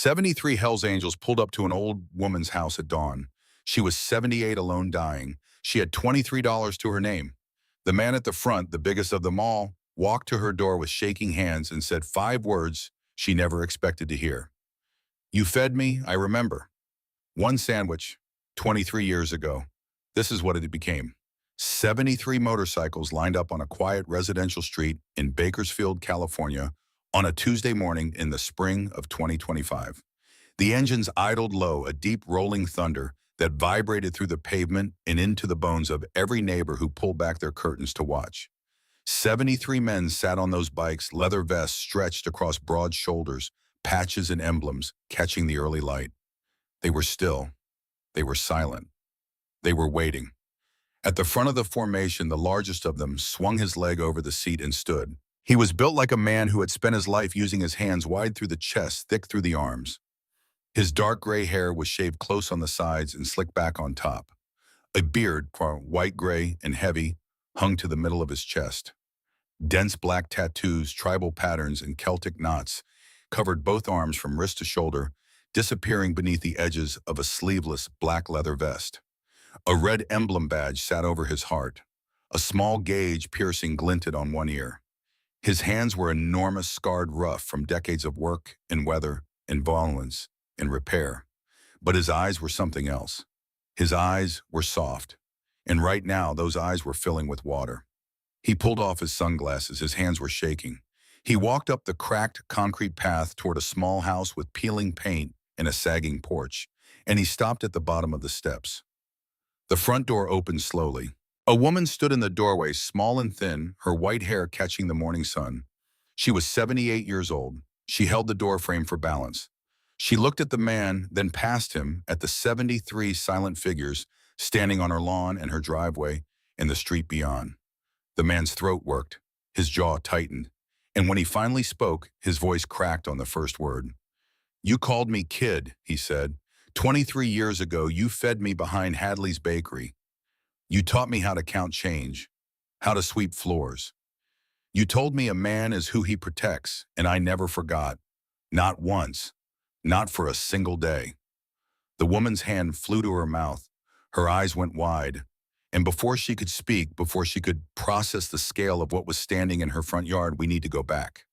73 Hells Angels pulled up to an old woman's house at dawn. She was 78, alone, dying. She had $23 to her name. The man at the front, the biggest of them all, walked to her door with shaking hands and said 5 words she never expected to hear. "You fed me, I remember. One sandwich, 23 years ago." This is what it became. 73 motorcycles lined up on a quiet residential street in Bakersfield, California, on a Tuesday morning in the spring of 2025. The engines idled low, a deep rolling thunder that vibrated through the pavement and into the bones of every neighbor who pulled back their curtains to watch. 73 men sat on those bikes, leather vests stretched across broad shoulders, patches and emblems catching the early light. They were still. They were silent. They were waiting. At the front of the formation, the largest of them swung his leg over the seat and stood. He was built like a man who had spent his life using his hands wide through the chest, thick through the arms. His dark gray hair was shaved close on the sides and slicked back on top. A beard, white gray and heavy, hung to the middle of his chest. Dense black tattoos, tribal patterns, and Celtic knots covered both arms from wrist to shoulder, disappearing beneath the edges of a sleeveless black leather vest. A red emblem badge sat over his heart. A small gauge piercing glinted on one ear. His hands were enormous, scarred rough from decades of work and weather and violence and repair. But his eyes were something else. His eyes were soft, and right now those eyes were filling with water. He pulled off his sunglasses, his hands were shaking. He walked up the cracked concrete path toward a small house with peeling paint and a sagging porch, and he stopped at the bottom of the steps. The front door opened slowly. A woman stood in the doorway, small and thin, her white hair catching the morning sun. She was 78 years old. She held the doorframe for balance. She looked at the man, then past him, at the 73 silent figures standing on her lawn and her driveway and the street beyond. The man's throat worked, his jaw tightened, and when he finally spoke, his voice cracked on the first word. "You called me kid," he said. "23 years ago, you fed me behind Hadley's Bakery. You taught me how to count change, how to sweep floors. You told me a man is who he protects, and I never forgot. Not once, not for a single day." The woman's hand flew to her mouth. Her eyes went wide. And before she could speak, before she could process the scale of what was standing in her front yard, we need to go back.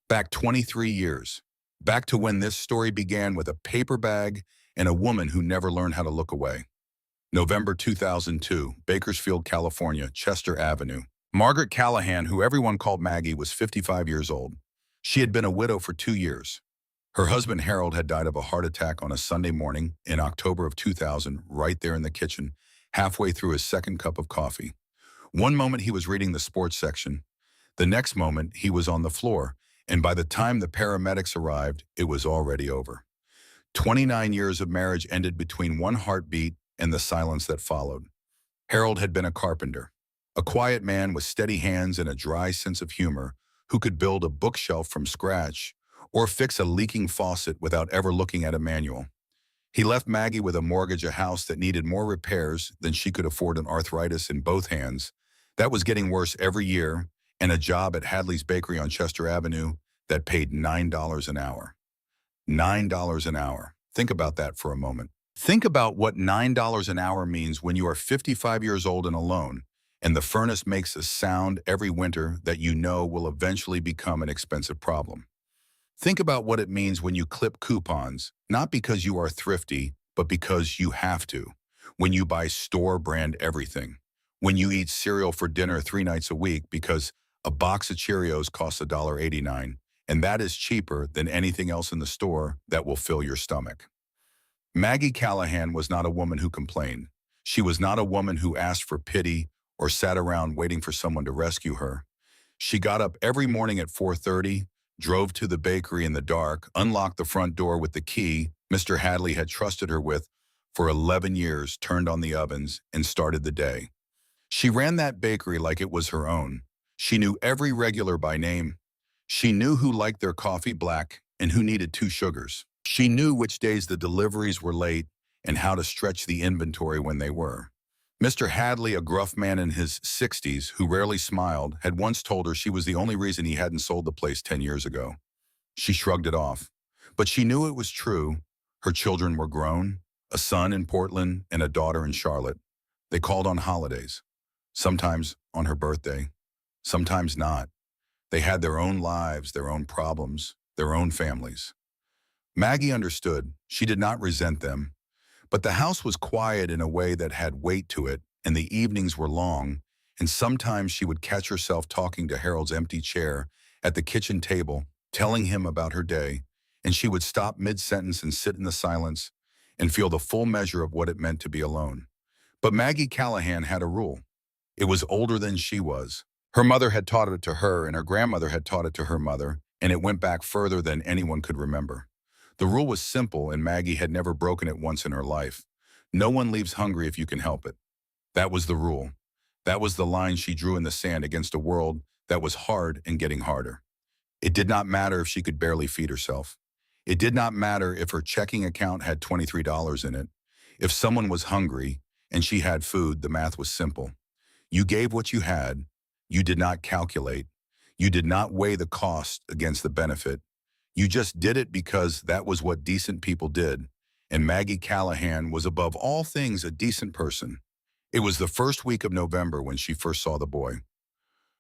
Back 23 years. Back to when this story began with a paper bag and a woman who never learned how to look away. November 2002, Bakersfield, California, Chester Avenue. Margaret Callahan, who everyone called Maggie, was 55 years old. She had been a widow for 2 years. Her husband, Harold, had died of a heart attack on a Sunday morning in October of 2000, right there in the kitchen, halfway through his second cup of coffee. One moment he was reading the sports section. The next moment he was on the floor, and by the time the paramedics arrived, it was already over. 29 years of marriage ended between one heartbeat and the silence that followed. Harold had been a carpenter, a quiet man with steady hands and a dry sense of humor who could build a bookshelf from scratch or fix a leaking faucet without ever looking at a manual. He left Maggie with a mortgage, a house that needed more repairs than she could afford, an arthritis in both hands that was getting worse every year, and a job at Hadley's Bakery on Chester Avenue that paid $9 an hour. $9 an hour. Think about that for a moment. Think about what $9 an hour means when you are 55 years old and alone, and the furnace makes a sound every winter that you know will eventually become an expensive problem. Think about what it means when you clip coupons, not because you are thrifty, but because you have to. When you buy store-brand everything. When you eat cereal for dinner 3 nights a week because a box of Cheerios costs $1.89, and that is cheaper than anything else in the store that will fill your stomach. Maggie Callahan was not a woman who complained. She was not a woman who asked for pity or sat around waiting for someone to rescue her. She got up every morning at 4:30, drove to the bakery in the dark, unlocked the front door with the key Mr. Hadley had trusted her with for 11 years, turned on the ovens, and started the day. She ran that bakery like it was her own. She knew every regular by name. She knew who liked their coffee black and who needed 2 sugars. She knew which days the deliveries were late and how to stretch the inventory when they were. Mr. Hadley, a gruff man in his 60s who rarely smiled, had once told her she was the only reason he hadn't sold the place 10 years ago. She shrugged it off. But she knew it was true. Her children were grown, a son in Portland and a daughter in Charlotte. They called on holidays, sometimes on her birthday, sometimes not. They had their own lives, their own problems, their own families. Maggie understood. She did not resent them. But the house was quiet in a way that had weight to it, and the evenings were long, and sometimes she would catch herself talking to Harold's empty chair at the kitchen table, telling him about her day, and she would stop mid-sentence and sit in the silence and feel the full measure of what it meant to be alone. But Maggie Callahan had a rule. It was older than she was. Her mother had taught it to her, and her grandmother had taught it to her mother, and it went back further than anyone could remember. The rule was simple, and Maggie had never broken it once in her life. No one leaves hungry if you can help it. That was the rule. That was the line she drew in the sand against a world that was hard and getting harder. It did not matter if she could barely feed herself. It did not matter if her checking account had $23 in it. If someone was hungry and she had food, the math was simple. You gave what you had. You did not calculate. You did not weigh the cost against the benefit. You just did it because that was what decent people did, and Maggie Callahan was above all things a decent person. It was the first week of November when she first saw the boy.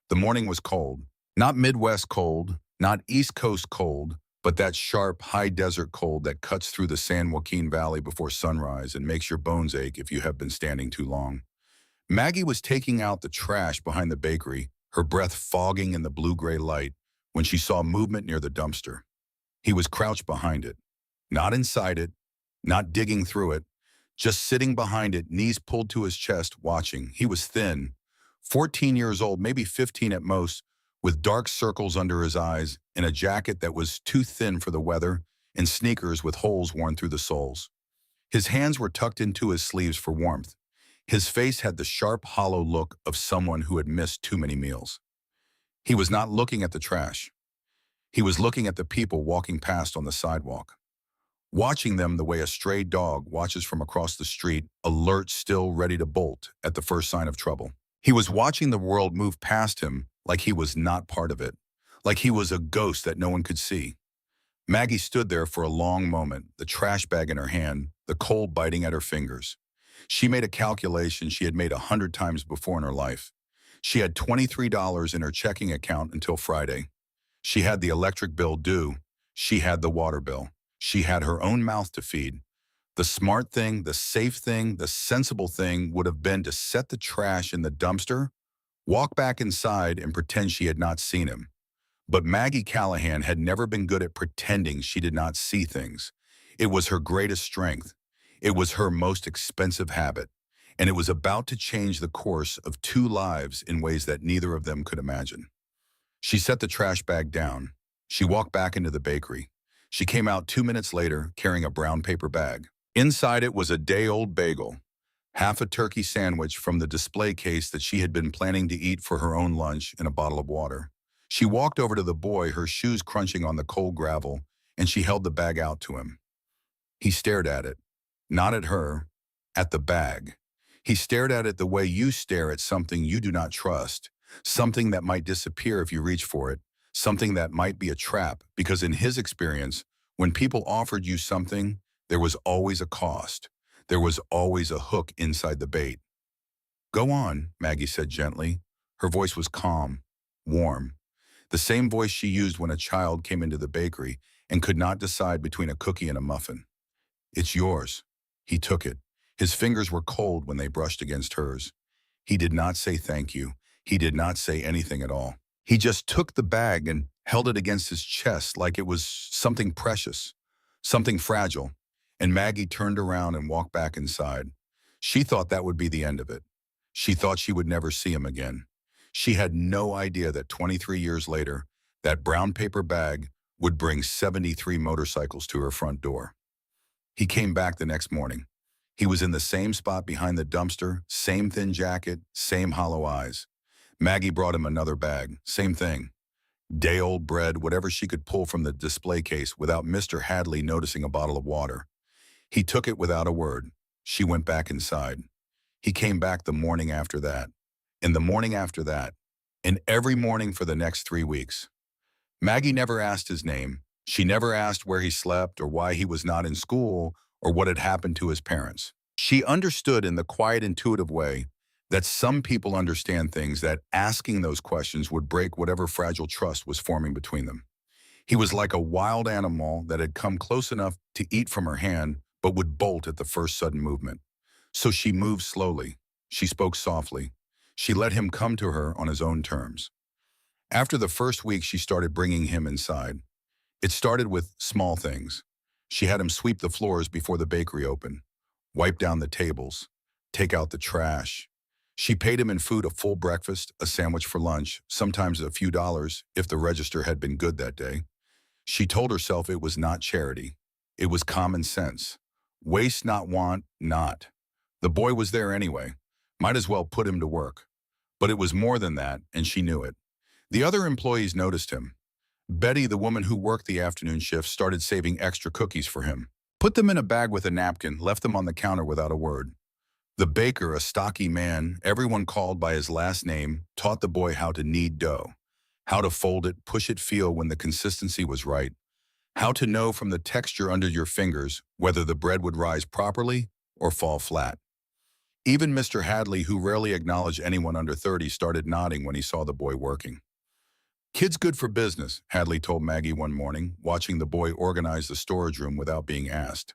The morning was cold. Not Midwest cold, not East Coast cold, but that sharp, high desert cold that cuts through the San Joaquin Valley before sunrise and makes your bones ache if you have been standing too long. Maggie was taking out the trash behind the bakery, her breath fogging in the blue-gray light, when she saw movement near the dumpster. He was crouched behind it, not inside it, not digging through it, just sitting behind it, knees pulled to his chest, watching. He was thin, 14 years old, maybe 15 at most, with dark circles under his eyes, in a jacket that was too thin for the weather, and sneakers with holes worn through the soles. His hands were tucked into his sleeves for warmth. His face had the sharp, hollow look of someone who had missed too many meals. He was not looking at the trash. He was looking at the people walking past on the sidewalk, watching them the way a stray dog watches from across the street, alert, still ready to bolt at the first sign of trouble. He was watching the world move past him like he was not part of it, like he was a ghost that no one could see. Maggie stood there for a long moment, the trash bag in her hand, the cold biting at her fingers. She made a calculation she had made 100 times before in her life. She had $23 in her checking account until Friday. She had the electric bill due. She had the water bill. She had her own mouth to feed. The smart thing, the safe thing, the sensible thing would have been to set the trash in the dumpster, walk back inside, and pretend she had not seen him. But Maggie Callahan had never been good at pretending she did not see things. It was her greatest strength. It was her most expensive habit. And it was about to change the course of two lives in ways that neither of them could imagine. She set the trash bag down. She walked back into the bakery. She came out 2 minutes later carrying a brown paper bag. Inside it was a day-old bagel, half a turkey sandwich from the display case that she had been planning to eat for her own lunch, and a bottle of water. She walked over to the boy, her shoes crunching on the cold gravel, and she held the bag out to him. He stared at it, not at her, at the bag. He stared at it the way you stare at something you do not trust, something that might disappear if you reach for it, something that might be a trap, because in his experience, when people offered you something, there was always a cost. There was always a hook inside the bait. "Go on," Maggie said gently. Her voice was calm, warm, the same voice she used when a child came into the bakery and could not decide between a cookie and a muffin. "It's yours." He took it. His fingers were cold when they brushed against hers. He did not say thank you. He did not say anything at all. He just took the bag and held it against his chest like it was something precious, something fragile, and Maggie turned around and walked back inside. She thought that would be the end of it. She thought she would never see him again. She had no idea that 23 years later, that brown paper bag would bring 73 motorcycles to her front door. He came back the next morning. He was in the same spot behind the dumpster, same thin jacket, same hollow eyes. Maggie brought him another bag, same thing. Day-old bread, whatever she could pull from the display case without Mr. Hadley noticing a bottle of water. He took it without a word. She went back inside. He came back the morning after that, and the morning after that, and every morning for the next 3 weeks. Maggie never asked his name. She never asked where he slept or why he was not in school or what had happened to his parents. She understood in the quiet, intuitive way that some people understand things that asking those questions would break whatever fragile trust was forming between them. He was like a wild animal that had come close enough to eat from her hand, but would bolt at the first sudden movement. So she moved slowly. She spoke softly. She let him come to her on his own terms. After the first week, she started bringing him inside. It started with small things. She had him sweep the floors before the bakery opened, wipe down the tables, take out the trash. She paid him in food, a full breakfast, a sandwich for lunch, sometimes a few dollars if the register had been good that day. She told herself it was not charity. It was common sense. Waste not, want not. The boy was there anyway. Might as well put him to work. But it was more than that, and she knew it. The other employees noticed him. Betty, the woman who worked the afternoon shift, started saving extra cookies for him. Put them in a bag with a napkin, left them on the counter without a word. The baker, a stocky man, everyone called by his last name, taught the boy how to knead dough, how to fold it, push it, feel when the consistency was right, how to know from the texture under your fingers whether the bread would rise properly or fall flat. Even Mr. Hadley, who rarely acknowledged anyone under 30, started nodding when he saw the boy working. Kid's good for business, Hadley told Maggie one morning, watching the boy organize the storage room without being asked.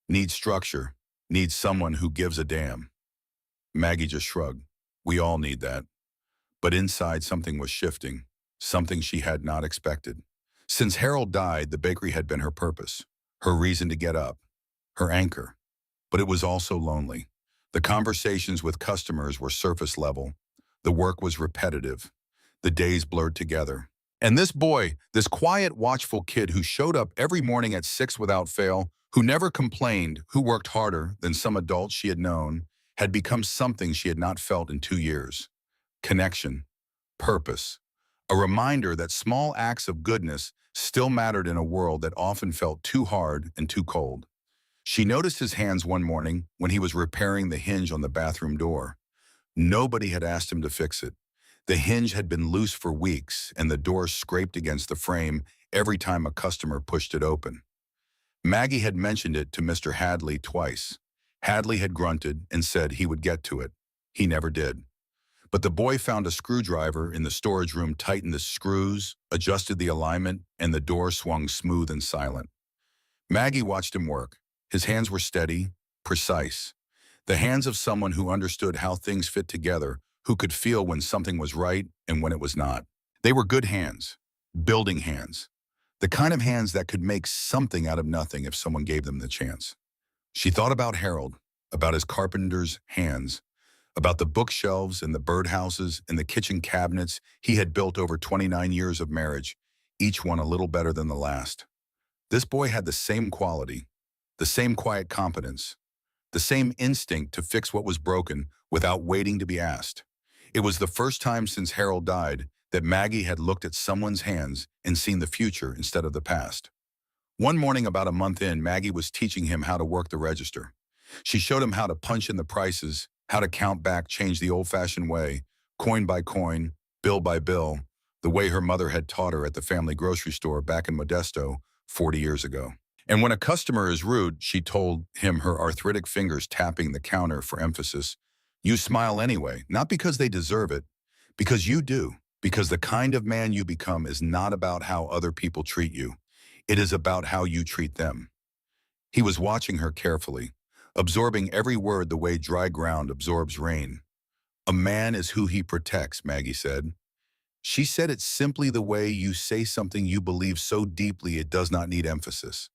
Needs structure, needs someone who gives a damn. Maggie just shrugged. We all need that. But inside something was shifting, something she had not expected. Since Harold died, the bakery had been her purpose, her reason to get up, her anchor. But it was also lonely. The conversations with customers were surface level. The work was repetitive. The days blurred together. And this boy, this quiet, watchful kid who showed up every morning at 6 without fail, who never complained, who worked harder than some adults she had known, had become something she had not felt in 2 years. Connection, purpose, a reminder that small acts of goodness still mattered in a world that often felt too hard and too cold. She noticed his hands one morning when he was repairing the hinge on the bathroom door. Nobody had asked him to fix it. The hinge had been loose for weeks, and the door scraped against the frame every time a customer pushed it open. Maggie had mentioned it to Mr. Hadley twice. Hadley had grunted and said he would get to it. He never did. But the boy found a screwdriver in the storage room, tightened the screws, adjusted the alignment, and the door swung smooth and silent. Maggie watched him work. His hands were steady, precise. The hands of someone who understood how things fit together, who could feel when something was right and when it was not. They were good hands, building hands, the kind of hands that could make something out of nothing if someone gave them the chance. She thought about Harold, about his carpenter's hands, about the bookshelves and the birdhouses and the kitchen cabinets he had built over 29 years of marriage, each one a little better than the last. This boy had the same quality, the same quiet competence, the same instinct to fix what was broken without waiting to be asked. It was the first time since Harold died that Maggie had looked at someone's hands and seen the future instead of the past. One morning about a month in, Maggie was teaching him how to work the register. She showed him how to punch in the prices, how to count back change the old-fashioned way, coin by coin, bill by bill, the way her mother had taught her at the family grocery store back in Modesto 40 years ago. And when a customer is rude, she told him, her arthritic fingers tapping the counter for emphasis, you smile anyway, not because they deserve it, because you do, because the kind of man you become is not about how other people treat you. It is about how you treat them. He was watching her carefully, absorbing every word the way dry ground absorbs rain. A man is who he protects, Maggie said. She said it simply, the way you say something you believe so deeply it does not need emphasis.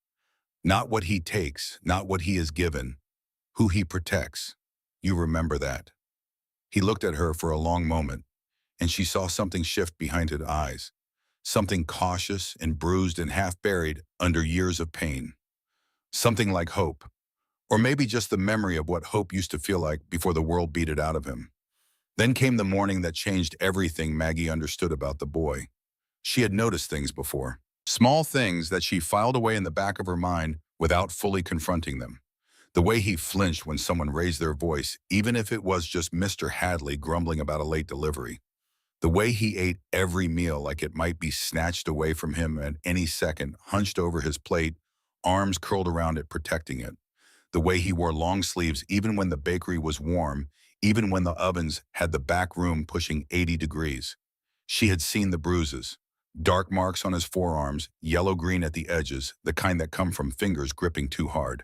Not what he takes, not what he is given, who he protects. You remember that. He looked at her for a long moment, and she saw something shift behind his eyes, something cautious and bruised and half buried under years of pain. Something like hope, or maybe just the memory of what hope used to feel like before the world beat it out of him. Then came the morning that changed everything Maggie understood about the boy. She had noticed things before, small things that she filed away in the back of her mind without fully confronting them. The way he flinched when someone raised their voice, even if it was just Mr. Hadley grumbling about a late delivery. The way he ate every meal like it might be snatched away from him at any second, hunched over his plate, arms curled around it, protecting it. The way he wore long sleeves even when the bakery was warm, even when the ovens had the back room pushing 80 degrees. She had seen the bruises, dark marks on his forearms, yellow-green at the edges, the kind that come from fingers gripping too hard.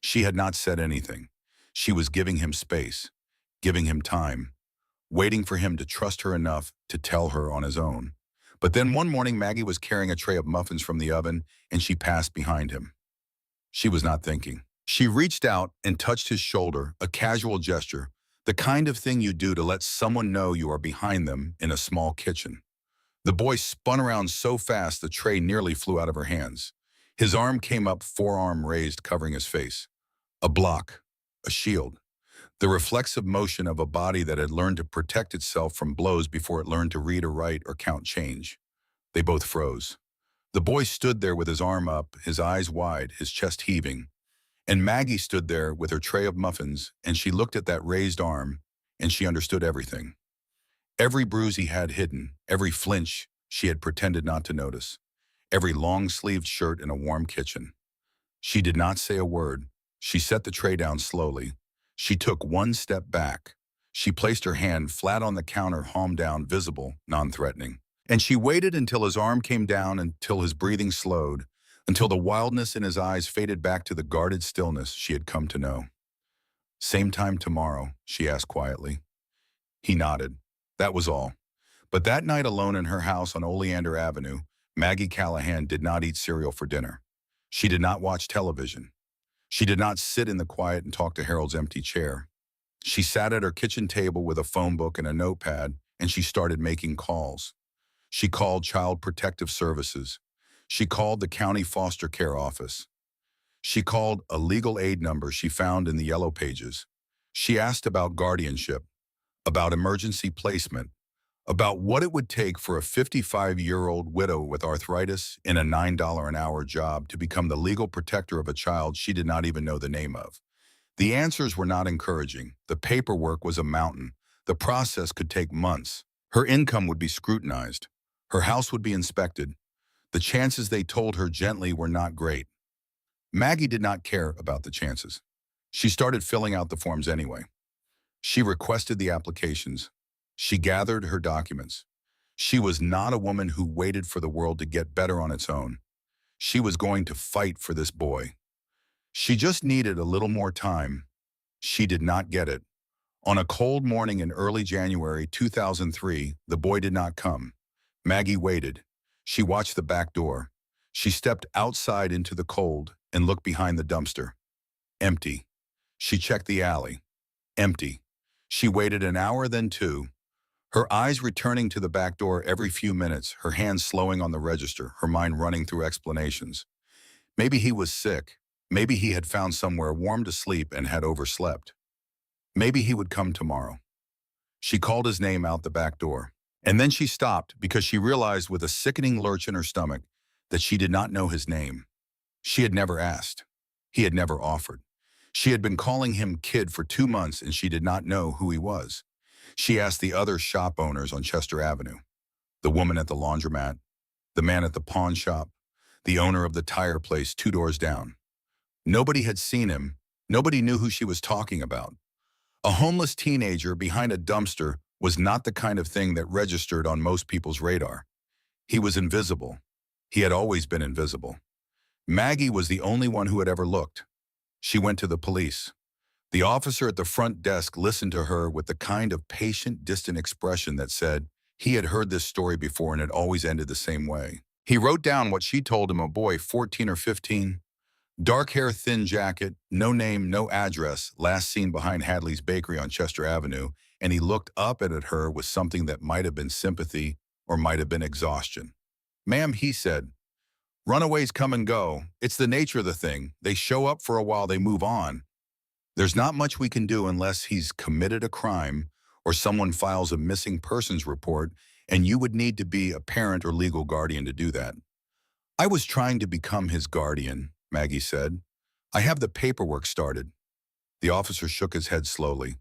She had not said anything. She was giving him space, giving him time, waiting for him to trust her enough to tell her on his own. But then one morning, Maggie was carrying a tray of muffins from the oven, and she passed behind him. She was not thinking. She reached out and touched his shoulder, a casual gesture, the kind of thing you do to let someone know you are behind them in a small kitchen. The boy spun around so fast the tray nearly flew out of her hands. His arm came up, forearm raised, covering his face. A block, a shield. The reflexive motion of a body that had learned to protect itself from blows before it learned to read or write or count change. They both froze. The boy stood there with his arm up, his eyes wide, his chest heaving. And Maggie stood there with her tray of muffins, and she looked at that raised arm, and she understood everything. Every bruise he had hidden, every flinch she had pretended not to notice, every long-sleeved shirt in a warm kitchen. She did not say a word. She set the tray down slowly. She took one step back. She placed her hand flat on the counter, palm down, visible, non-threatening. And she waited until his arm came down, until his breathing slowed, until the wildness in his eyes faded back to the guarded stillness she had come to know. "Same time tomorrow?" she asked quietly. He nodded. That was all. But that night alone in her house on Oleander Avenue, Maggie Callahan did not eat cereal for dinner. She did not watch television. She did not sit in the quiet and talk to Harold's empty chair. She sat at her kitchen table with a phone book and a notepad, and she started making calls. She called Child Protective Services. She called the county foster care office. She called a legal aid number she found in the yellow pages. She asked about guardianship, about emergency placement, about what it would take for a 55-year-old widow with arthritis in a $9 an hour job to become the legal protector of a child she did not even know the name of. The answers were not encouraging. The paperwork was a mountain. The process could take months. Her income would be scrutinized. Her house would be inspected. The chances, they told her gently, were not great. Maggie did not care about the chances. She started filling out the forms anyway. She requested the applications. She gathered her documents. She was not a woman who waited for the world to get better on its own. She was going to fight for this boy. She just needed a little more time. She did not get it. On a cold morning in early January 2003, the boy did not come. Maggie waited. She watched the back door. She stepped outside into the cold and looked behind the dumpster. Empty. She checked the alley. Empty. She waited an hour, then two. Her eyes returning to the back door every few minutes, her hands slowing on the register, her mind running through explanations. Maybe he was sick. Maybe he had found somewhere warm to sleep and had overslept. Maybe he would come tomorrow. She called his name out the back door. And then she stopped because she realized with a sickening lurch in her stomach that she did not know his name. She had never asked. He had never offered. She had been calling him kid for 2 months and she did not know who he was. She asked the other shop owners on Chester Avenue, the woman at the laundromat, the man at the pawn shop, the owner of the tire place 2 doors down. Nobody had seen him. Nobody knew who she was talking about. A homeless teenager behind a dumpster was not the kind of thing that registered on most people's radar. He was invisible. He had always been invisible. Maggie was the only one who had ever looked. She went to the police. The officer at the front desk listened to her with the kind of patient, distant expression that said he had heard this story before and it always ended the same way. He wrote down what she told him, a boy 14 or 15, dark hair, thin jacket, no name, no address, last seen behind Hadley's Bakery on Chester Avenue, and he looked up at her with something that might have been sympathy or might have been exhaustion. "Ma'am," he said, "runaways come and go. It's the nature of the thing. They show up for a while, they move on. There's not much we can do unless he's committed a crime or someone files a missing persons report, and you would need to be a parent or legal guardian to do that." "I was trying to become his guardian," Maggie said. "I have the paperwork started." The officer shook his head slowly.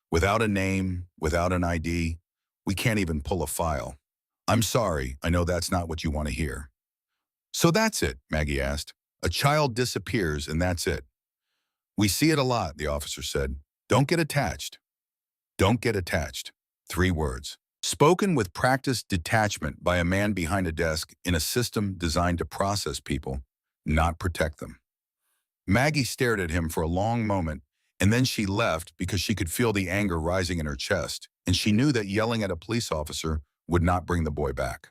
"Without a name, without an ID, We can't even pull a file. I'm sorry, I know that's not what you want to hear. So that's it, Maggie asked. A child disappears and that's it. We see it a lot, the officer said. Don't get attached. Don't get attached. 3 words. Spoken with practiced detachment by a man behind a desk in a system designed to process people, not protect them. Maggie stared at him for a long moment, and then she left because she could feel the anger rising in her chest, and she knew that yelling at a police officer would not bring the boy back.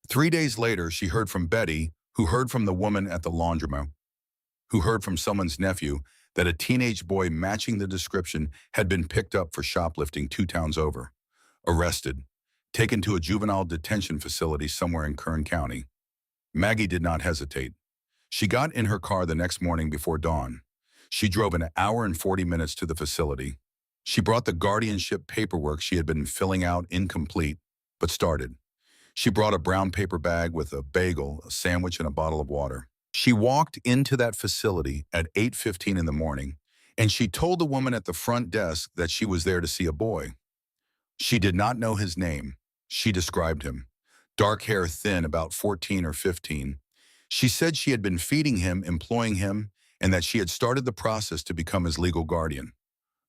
3 days later, she heard from Betty, who heard from the woman at the laundromat, who heard from someone's nephew that a teenage boy matching the description had been picked up for shoplifting 2 towns over, arrested, taken to a juvenile detention facility somewhere in Kern County. Maggie did not hesitate. She got in her car the next morning before dawn. She drove an hour and 40 minutes to the facility. She brought the guardianship paperwork she had been filling out incomplete, but started. She brought a brown paper bag with a bagel, a sandwich, and a bottle of water. She walked into that facility at 8:15 in the morning, and she told the woman at the front desk that she was there to see a boy. She did not know his name. She described him. Dark hair, thin, about 14 or 15. She said she had been feeding him, employing him, and that she had started the process to become his legal guardian.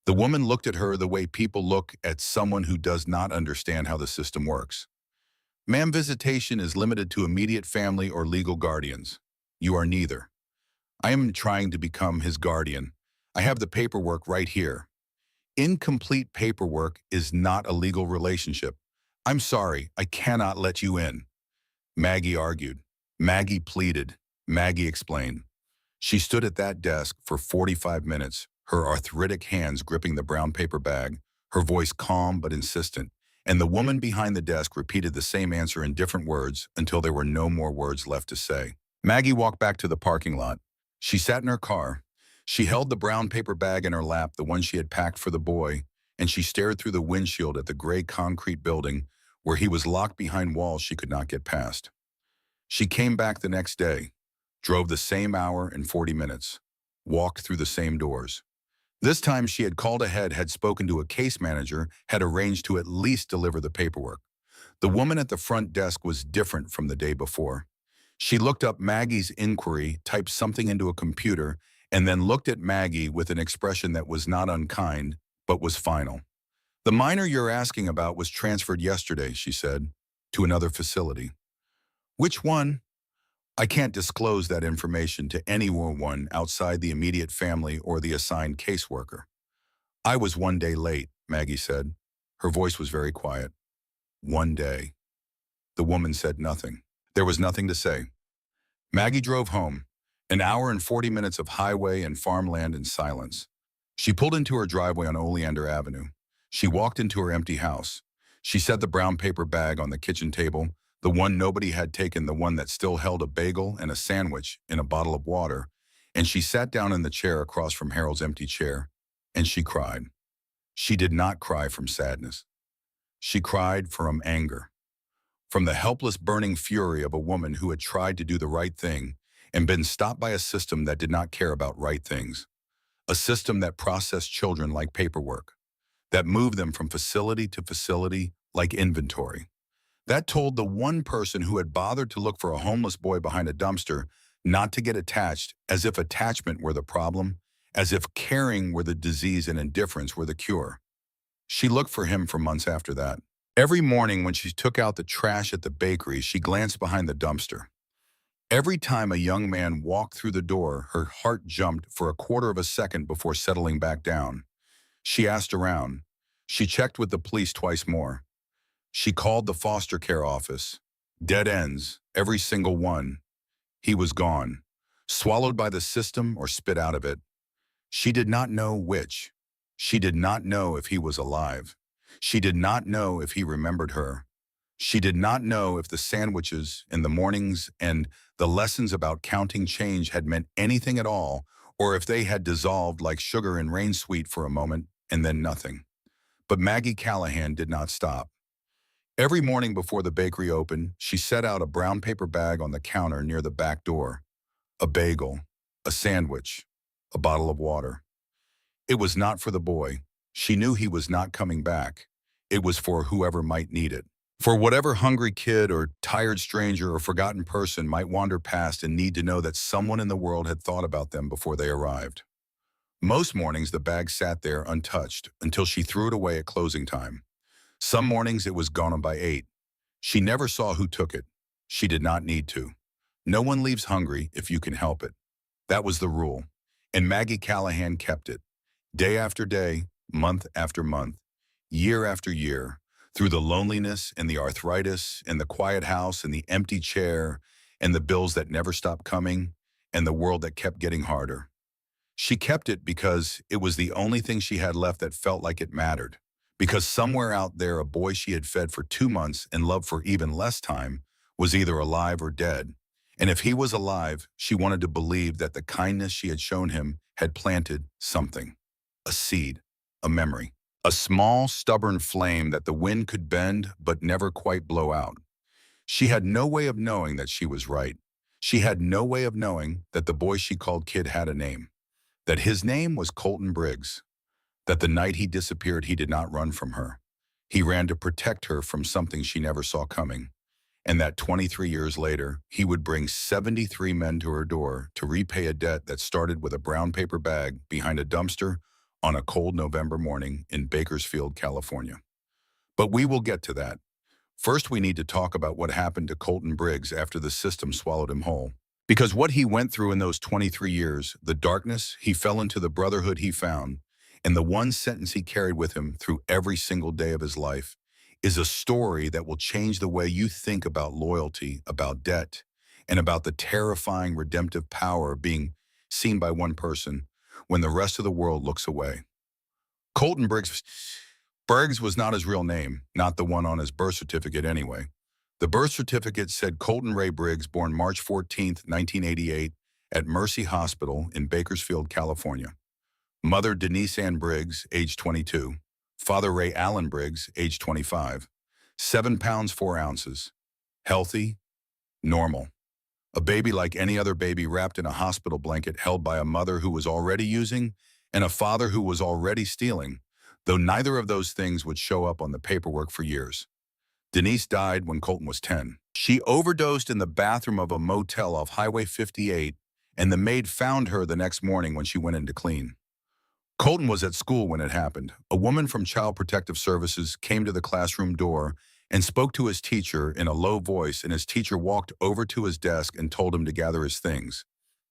The woman looked at her the way people look at someone who does not understand how the system works. Ma'am, visitation is limited to immediate family or legal guardians. You are neither. I am trying to become his guardian. I have the paperwork right here. Incomplete paperwork is not a legal relationship. I'm sorry, I cannot let you in. Maggie argued. Maggie pleaded. Maggie explained. She stood at that desk for 45 minutes, her arthritic hands gripping the brown paper bag, her voice calm but insistent, and the woman behind the desk repeated the same answer in different words until there were no more words left to say. Maggie walked back to the parking lot. She sat in her car. She held the brown paper bag in her lap, the one she had packed for the boy, and she stared through the windshield at the gray concrete building where he was locked behind walls she could not get past. She came back the next day, drove the same hour and 40 minutes, walked through the same doors. This time she had called ahead, had spoken to a case manager, had arranged to at least deliver the paperwork. The woman at the front desk was different from the day before. She looked up Maggie's inquiry, typed something into a computer, and then looked at Maggie with an expression that was not unkind, but was final. The minor you're asking about was transferred yesterday, she said, to another facility. Which one? I can't disclose that information to anyone outside the immediate family or the assigned caseworker. I was 1 day late, Maggie said. Her voice was very quiet. 1 day. The woman said nothing. There was nothing to say. Maggie drove home, an hour and 40 minutes of highway and farmland in silence. She pulled into her driveway on Oleander Avenue. She walked into her empty house. She set the brown paper bag on the kitchen table, the one nobody had taken, the one that still held a bagel and a sandwich in a bottle of water, and she sat down in the chair across from Harold's empty chair, and she cried. She did not cry from sadness. She cried from anger, from the helpless burning fury of a woman who had tried to do the right thing and been stopped by a system that did not care about right things, a system that processed children like paperwork, that moved them from facility to facility like inventory. That told the one person who had bothered to look for a homeless boy behind a dumpster not to get attached, as if attachment were the problem, as if caring were the disease and indifference were the cure. She looked for him for months after that. Every morning when she took out the trash at the bakery, she glanced behind the dumpster. Every time a young man walked through the door, her heart jumped for a quarter of a second before settling back down. She asked around. She checked with the police twice more. She called the foster care office. Dead ends, every single one. He was gone, swallowed by the system or spit out of it. She did not know which. She did not know if he was alive. She did not know if he remembered her. She did not know if the sandwiches in the mornings and the lessons about counting change had meant anything at all, or if they had dissolved like sugar in rain sweet for a moment and then nothing. But Maggie Callahan did not stop. Every morning before the bakery opened, she set out a brown paper bag on the counter near the back door. A bagel, a sandwich, a bottle of water. It was not for the boy. She knew he was not coming back. It was for whoever might need it. For whatever hungry kid or tired stranger or forgotten person might wander past and need to know that someone in the world had thought about them before they arrived. Most mornings, the bag sat there untouched until she threw it away at closing time. Some mornings, it was gone by 8. She never saw who took it. She did not need to. No one leaves hungry if you can help it. That was the rule. And Maggie Callahan kept it. Day after day, month after month, year after year, through the loneliness and the arthritis and the quiet house and the empty chair and the bills that never stopped coming and the world that kept getting harder. She kept it because it was the only thing she had left that felt like it mattered. Because somewhere out there, a boy she had fed for 2 months and loved for even less time was either alive or dead. And if he was alive, she wanted to believe that the kindness she had shown him had planted something. A seed, a memory, a small, stubborn flame that the wind could bend but never quite blow out. She had no way of knowing that she was right. She had no way of knowing that the boy she called Kid had a name, that his name was Colton Briggs, that the night he disappeared he did not run from her. He ran to protect her from something she never saw coming, and that 23 years later, he would bring 73 men to her door to repay a debt that started with a brown paper bag behind a dumpster on a cold November morning in Bakersfield, California. But we will get to that. First, we need to talk about what happened to Colton Briggs after the system swallowed him whole. Because what he went through in those 23 years, the darkness he fell into, the brotherhood he found, and the one sentence he carried with him through every single day of his life, is a story that will change the way you think about loyalty, about debt, and about the terrifying redemptive power of being seen by one person when the rest of the world looks away. Colton Briggs was not his real name, not the one on his birth certificate anyway. The birth certificate said Colton Ray Briggs, born March 14, 1988, at Mercy Hospital in Bakersfield, California. Mother Denise Ann Briggs, age 22. Father Ray Allen Briggs, age 25. 7 pounds 4 ounces. Healthy, normal. A baby like any other baby, wrapped in a hospital blanket, held by a mother who was already using and a father who was already stealing, though neither of those things would show up on the paperwork for years. Denise died when Colton was 10. She overdosed in the bathroom of a motel off Highway 58, and the maid found her the next morning when she went in to clean. Colton was at school when it happened. A woman from Child Protective Services came to the classroom door and spoke to his teacher in a low voice, and his teacher walked over to his desk and told him to gather his things.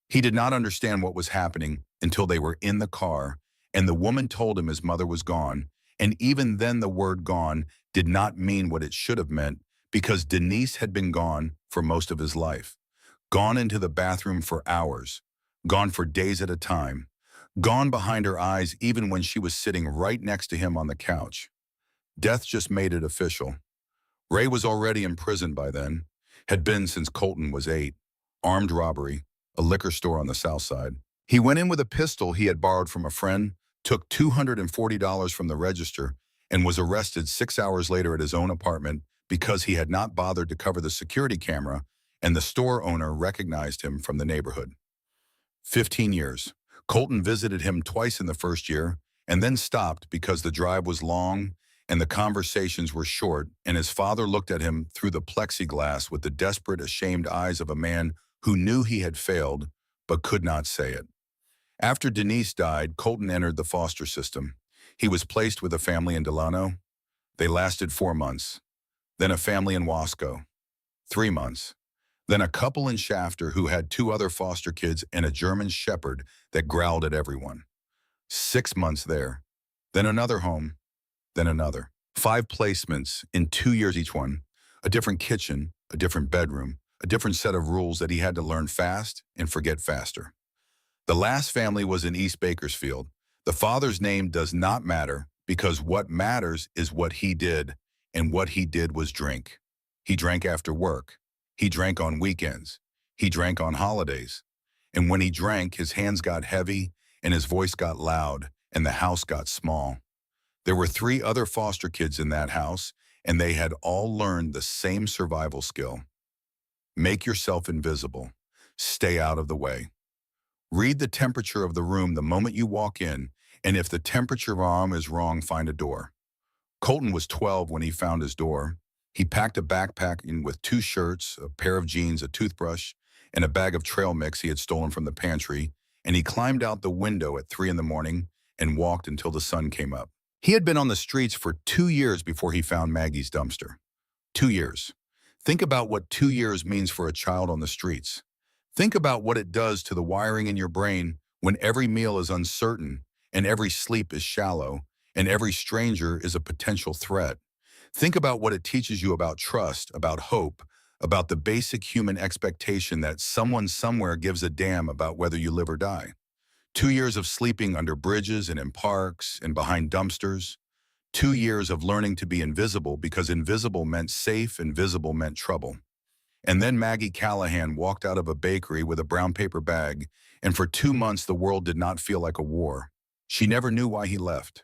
He did not understand what was happening until they were in the car, and the woman told him his mother was gone, and even then the word gone did not mean what it should have meant, because Denise had been gone for most of his life. Gone into the bathroom for hours, gone for days at a time, gone behind her eyes even when she was sitting right next to him on the couch. Death just made it official. Ray was already in prison by then, had been since Colton was 8. Armed robbery, a liquor store on the south side. He went in with a pistol he had borrowed from a friend, took $240 from the register, and was arrested 6 hours later at his own apartment because he had not bothered to cover the security camera, and the store owner recognized him from the neighborhood. 15 years. Colton visited him twice in the first year, and then stopped because the drive was long and the conversations were short, and his father looked at him through the plexiglass with the desperate, ashamed eyes of a man who knew he had failed but could not say it. After Denise died, Colton entered the foster system. He was placed with a family in Delano. They lasted 4 months. Then a family in Wasco. 3 months. Then a couple in Shafter who had 2 other foster kids and a German shepherd that growled at everyone. 6 months there. Then another home. Then another. 5 placements in 2 years each one. A different kitchen, a different bedroom, a different set of rules that he had to learn fast and forget faster. The last family was in East Bakersfield. The father's name does not matter because what matters is what he did, and what he did was drink. He drank after work. He drank on weekends. He drank on holidays. And when he drank, his hands got heavy and his voice got loud and the house got small. There were 3 other foster kids in that house, and they had all learned the same survival skill. Make yourself invisible. Stay out of the way. Read the temperature of the room the moment you walk in, and if the temperature arm is wrong, find a door. Colton was 12 when he found his door. He packed a backpack in with 2 shirts, a pair of jeans, a toothbrush, and a bag of trail mix he had stolen from the pantry, and he climbed out the window at 3 in the morning and walked until the sun came up. He had been on the streets for 2 years before he found Maggie's dumpster. 2 years. Think about what 2 years means for a child on the streets. Think about what it does to the wiring in your brain when every meal is uncertain and every sleep is shallow and every stranger is a potential threat. Think about what it teaches you about trust, about hope, about the basic human expectation that someone somewhere gives a damn about whether you live or die. 2 years of sleeping under bridges and in parks and behind dumpsters. 2 years of learning to be invisible because invisible meant safe, invisible meant trouble. And then Maggie Callahan walked out of a bakery with a brown paper bag, and for 2 months the world did not feel like a war. She never knew why he left.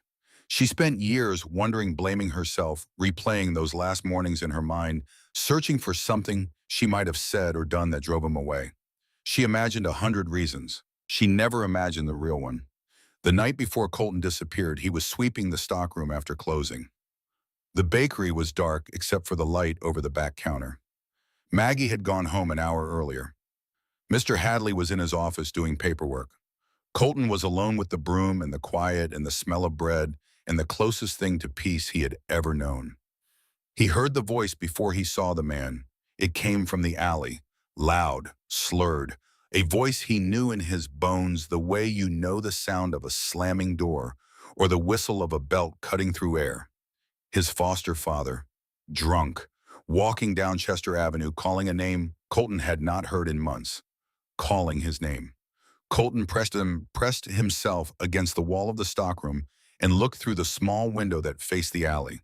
She spent years wondering, blaming herself, replaying those last mornings in her mind, searching for something she might have said or done that drove him away. She imagined 100 reasons. She never imagined the real one. The night before Colton disappeared, he was sweeping the stockroom after closing. The bakery was dark except for the light over the back counter. Maggie had gone home an hour earlier. Mr. Hadley was in his office doing paperwork. Colton was alone with the broom and the quiet and the smell of bread and the closest thing to peace he had ever known. He heard the voice before he saw the man. It came from the alley, loud, slurred, a voice he knew in his bones, the way you know the sound of a slamming door or the whistle of a belt cutting through air. His foster father, drunk, walking down Chester Avenue, calling a name Colton had not heard in months, calling his name. Colton pressed himself against the wall of the stockroom and looked through the small window that faced the alley.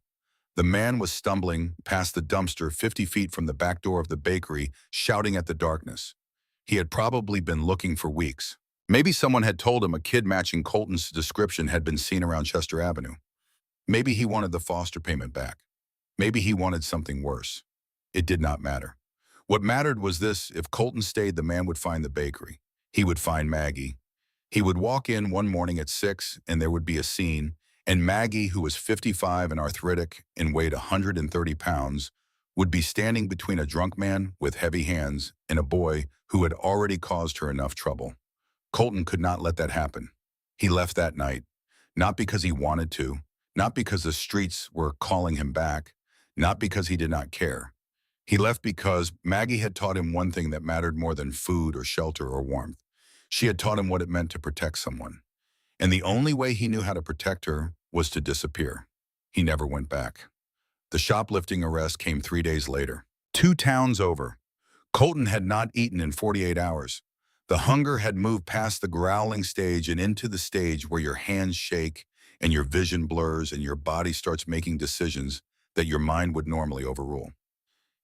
The man was stumbling past the dumpster 50 feet from the back door of the bakery, shouting at the darkness. He had probably been looking for weeks. Maybe someone had told him a kid matching Colton's description had been seen around Chester Avenue. Maybe he wanted the foster payment back. Maybe he wanted something worse. It did not matter. What mattered was this: if Colton stayed, the man would find the bakery. He would find Maggie. He would walk in one morning at 6 and there would be a scene, and Maggie, who was 55 and arthritic and weighed 130 pounds, would be standing between a drunk man with heavy hands and a boy who had already caused her enough trouble. Colton could not let that happen. He left that night, not because he wanted to, not because the streets were calling him back, not because he did not care. He left because Maggie had taught him one thing that mattered more than food or shelter or warmth. She had taught him what it meant to protect someone. And the only way he knew how to protect her was to disappear. He never went back. The shoplifting arrest came 3 days later. 2 towns over. Colton had not eaten in 48 hours. The hunger had moved past the growling stage and into the stage where your hands shake and your vision blurs and your body starts making decisions that your mind would normally overrule.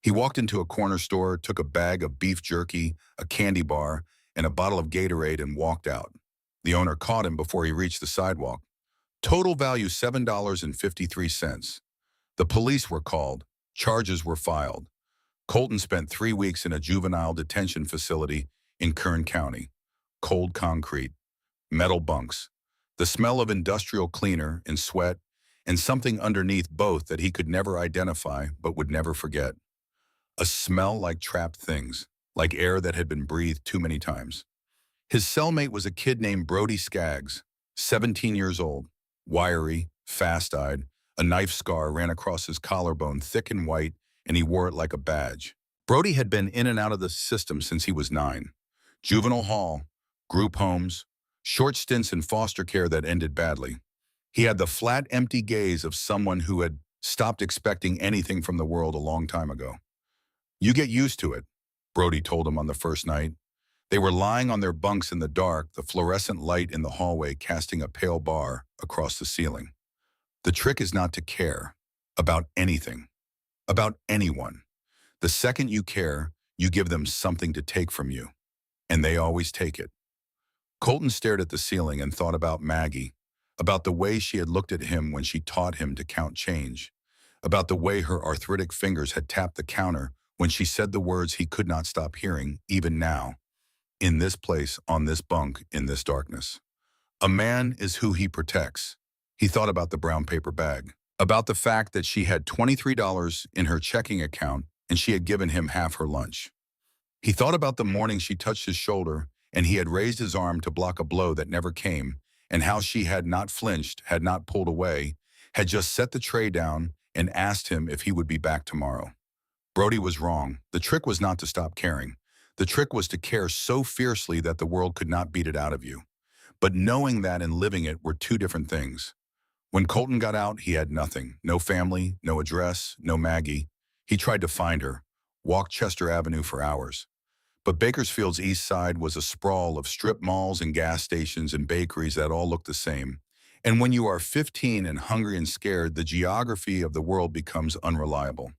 He walked into a corner store, took a bag of beef jerky, a candy bar, and a bottle of Gatorade and walked out. The owner caught him before he reached the sidewalk. Total value $7.53. The police were called. Charges were filed. Colton spent 3 weeks in a juvenile detention facility in Kern County. Cold concrete, metal bunks, the smell of industrial cleaner and sweat, and something underneath both that he could never identify but would never forget. A smell like trapped things, like air that had been breathed too many times. His cellmate was a kid named Brody Skaggs, 17 years old, wiry, fast-eyed. A knife scar ran across his collarbone, thick and white, and he wore it like a badge. Brody had been in and out of the system since he was 9. Juvenile hall, group homes, short stints in foster care that ended badly. He had the flat, empty gaze of someone who had stopped expecting anything from the world a long time ago. "You get used to it," Brody told him on the first night. They were lying on their bunks in the dark, the fluorescent light in the hallway casting a pale bar across the ceiling. The trick is not to care about anything, about anyone. The second you care, you give them something to take from you, and they always take it. Colton stared at the ceiling and thought about Maggie, about the way she had looked at him when she taught him to count change, about the way her arthritic fingers had tapped the counter when she said the words he could not stop hearing, even now, in this place, on this bunk, in this darkness. A man is who he protects. He thought about the brown paper bag. about the fact that she had $23 in her checking account and she had given him half her lunch. He thought about the morning she touched his shoulder and he had raised his arm to block a blow that never came, and how she had not flinched, had not pulled away, had just set the tray down and asked him if he would be back tomorrow. Brody was wrong. The trick was not to stop caring. The trick was to care so fiercely that the world could not beat it out of you. But knowing that and living it were two different things. When Colton got out, he had nothing. No family, no address, no Maggie. He tried to find her, walked Chester Avenue for hours. But Bakersfield's east side was a sprawl of strip malls and gas stations and bakeries that all looked the same. And when you are 15 and hungry and scared, the geography of the world becomes unreliable.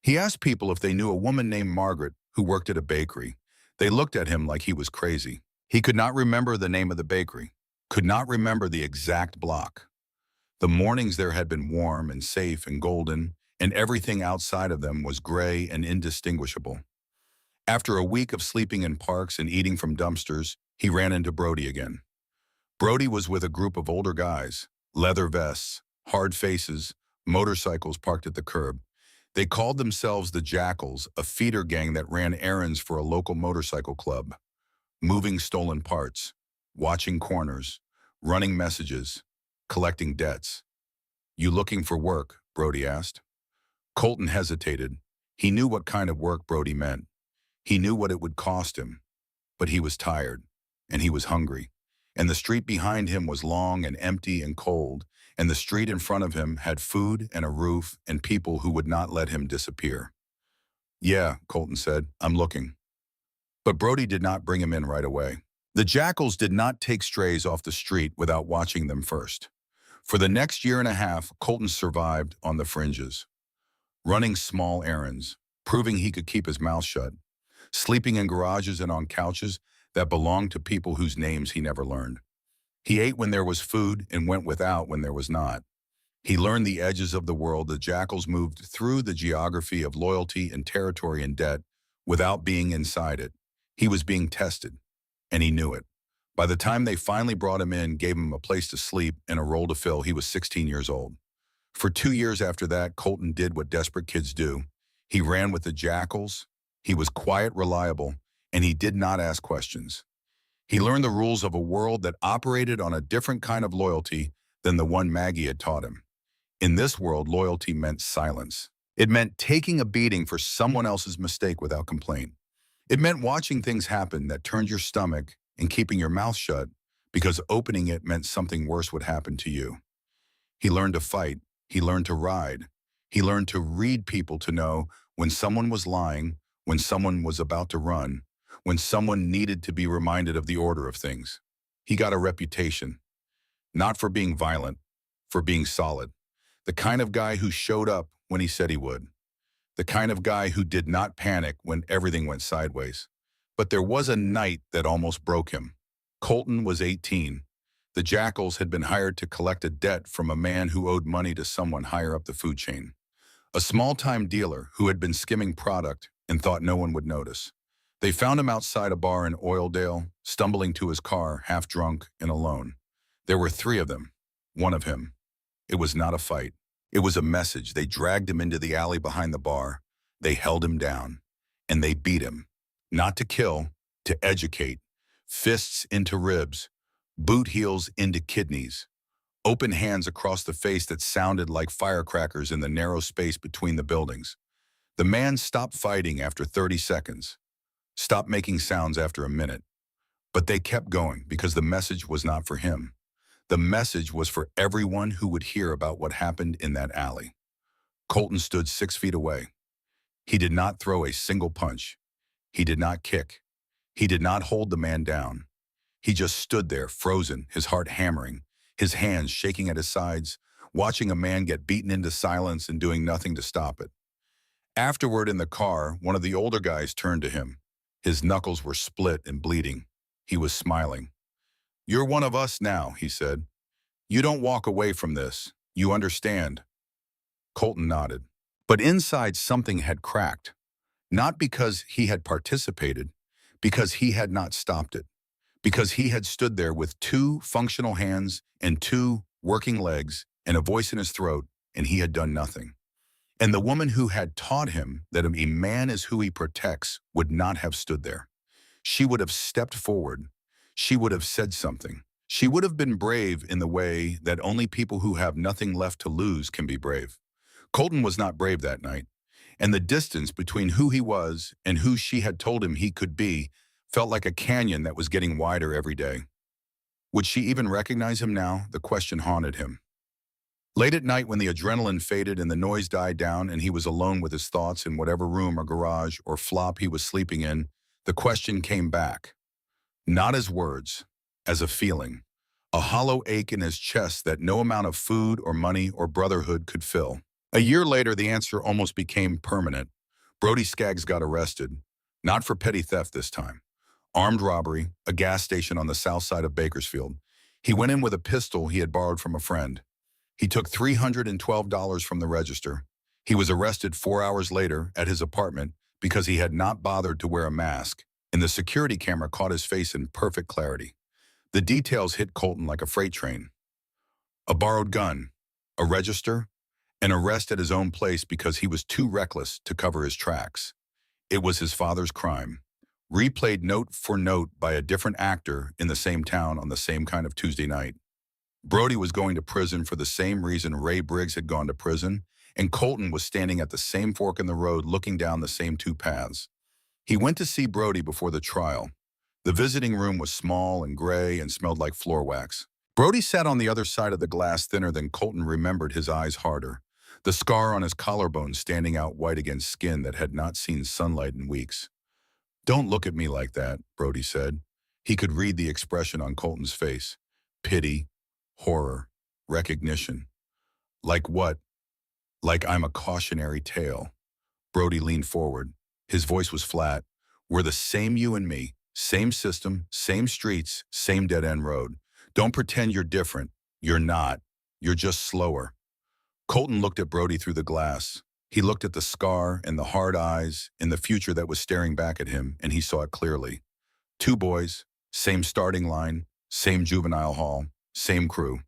He asked people if they knew a woman named Margaret who worked at a bakery. They looked at him like he was crazy. He could not remember the name of the bakery, could not remember the exact block. The mornings there had been warm and safe and golden, and everything outside of them was gray and indistinguishable. After a week of sleeping in parks and eating from dumpsters, he ran into Brody again. Brody was with a group of older guys, leather vests, hard faces, motorcycles parked at the curb. They called themselves the Jackals, a feeder gang that ran errands for a local motorcycle club, moving stolen parts, watching corners, running messages, collecting debts. "You looking for work?" Brody asked. Colton hesitated. He knew what kind of work Brody meant. He knew what it would cost him. But he was tired, and he was hungry. And the street behind him was long and empty and cold, and the street in front of him had food and a roof and people who would not let him disappear. "Yeah," Colton said, "I'm looking." But Brody did not bring him in right away. The Jackals did not take strays off the street without watching them first. For the next year and a half, Colton survived on the fringes, running small errands, proving he could keep his mouth shut, sleeping in garages and on couches that belonged to people whose names he never learned. He ate when there was food and went without when there was not. He learned the edges of the world. The Jackals moved through the geography of loyalty and territory and debt without being inside it. He was being tested, and he knew it. By the time they finally brought him in, gave him a place to sleep and a role to fill, he was 16 years old. For 2 years after that, Colton did what desperate kids do. He ran with the Jackals. He was quiet, reliable, and he did not ask questions. He learned the rules of a world that operated on a different kind of loyalty than the one Maggie had taught him. In this world, loyalty meant silence. It meant taking a beating for someone else's mistake without complaint. It meant watching things happen that turned your stomach and keeping your mouth shut because opening it meant something worse would happen to you. He learned to fight. He learned to ride. He learned to read people to know when someone was lying, when someone was about to run, when someone needed to be reminded of the order of things. He got a reputation, not for being violent, for being solid. The kind of guy who showed up when he said he would. The kind of guy who did not panic when everything went sideways. But there was a night that almost broke him. Colton was 18. The Jackals had been hired to collect a debt from a man who owed money to someone higher up the food chain. A small-time dealer who had been skimming product and thought no one would notice. They found him outside a bar in Oildale, stumbling to his car, half drunk and alone. There were 3 of them, one of him. It was not a fight. It was a message. They dragged him into the alley behind the bar. They held him down, and they beat him. Not to kill, to educate. Fists into ribs, boot heels into kidneys. Open hands across the face that sounded like firecrackers in the narrow space between the buildings. The man stopped fighting after 30 seconds, stopped making sounds after a minute. But they kept going because the message was not for him. The message was for everyone who would hear about what happened in that alley. Colton stood 6 feet away. He did not throw a single punch. He did not kick. He did not hold the man down. He just stood there, frozen, his heart hammering, his hands shaking at his sides, watching a man get beaten into silence and doing nothing to stop it. Afterward in the car, one of the older guys turned to him. His knuckles were split and bleeding. He was smiling. "You're one of us now," he said. "You don't walk away from this. You understand." Colton nodded. But inside something had cracked. Not because he had participated, because he had not stopped it. Because he had stood there with 2 functional hands and 2 working legs and a voice in his throat, and he had done nothing. And the woman who had taught him that a man is who he protects would not have stood there. She would have stepped forward. She would have said something. She would have been brave in the way that only people who have nothing left to lose can be brave. Colton was not brave that night, and the distance between who he was and who she had told him he could be felt like a canyon that was getting wider every day. Would she even recognize him now? The question haunted him. Late at night, when the adrenaline faded and the noise died down and he was alone with his thoughts in whatever room or garage or flop he was sleeping in, the question came back. Not as words, as a feeling. A hollow ache in his chest that no amount of food or money or brotherhood could fill. A year later, the answer almost became permanent. Brody Skaggs got arrested. Not for petty theft this time. Armed robbery, a gas station on the south side of Bakersfield. He went in with a pistol he had borrowed from a friend. He took $312 from the register. He was arrested 4 hours later at his apartment because he had not bothered to wear a mask, and the security camera caught his face in perfect clarity. The details hit Colton like a freight train. A borrowed gun, a register, an arrest at his own place because he was too reckless to cover his tracks. It was his father's crime, replayed note for note by a different actor in the same town on the same kind of Tuesday night. Brody was going to prison for the same reason Ray Briggs had gone to prison, and Colton was standing at the same fork in the road looking down the same two paths. He went to see Brody before the trial. The visiting room was small and gray and smelled like floor wax. Brody sat on the other side of the glass thinner than Colton remembered, his eyes harder, the scar on his collarbone standing out white against skin that had not seen sunlight in weeks. "Don't look at me like that," Brody said. He could read the expression on Colton's face. Pity, horror, recognition. Like what? Like I'm a cautionary tale. Brody leaned forward. His voice was flat. "We're the same, you and me. Same system, same streets, same dead-end road. Don't pretend you're different. You're not. You're just slower." Colton looked at Brody through the glass. He looked at the scar and the hard eyes and the future that was staring back at him, and he saw it clearly. Two boys, same starting line, same juvenile hall, same crew.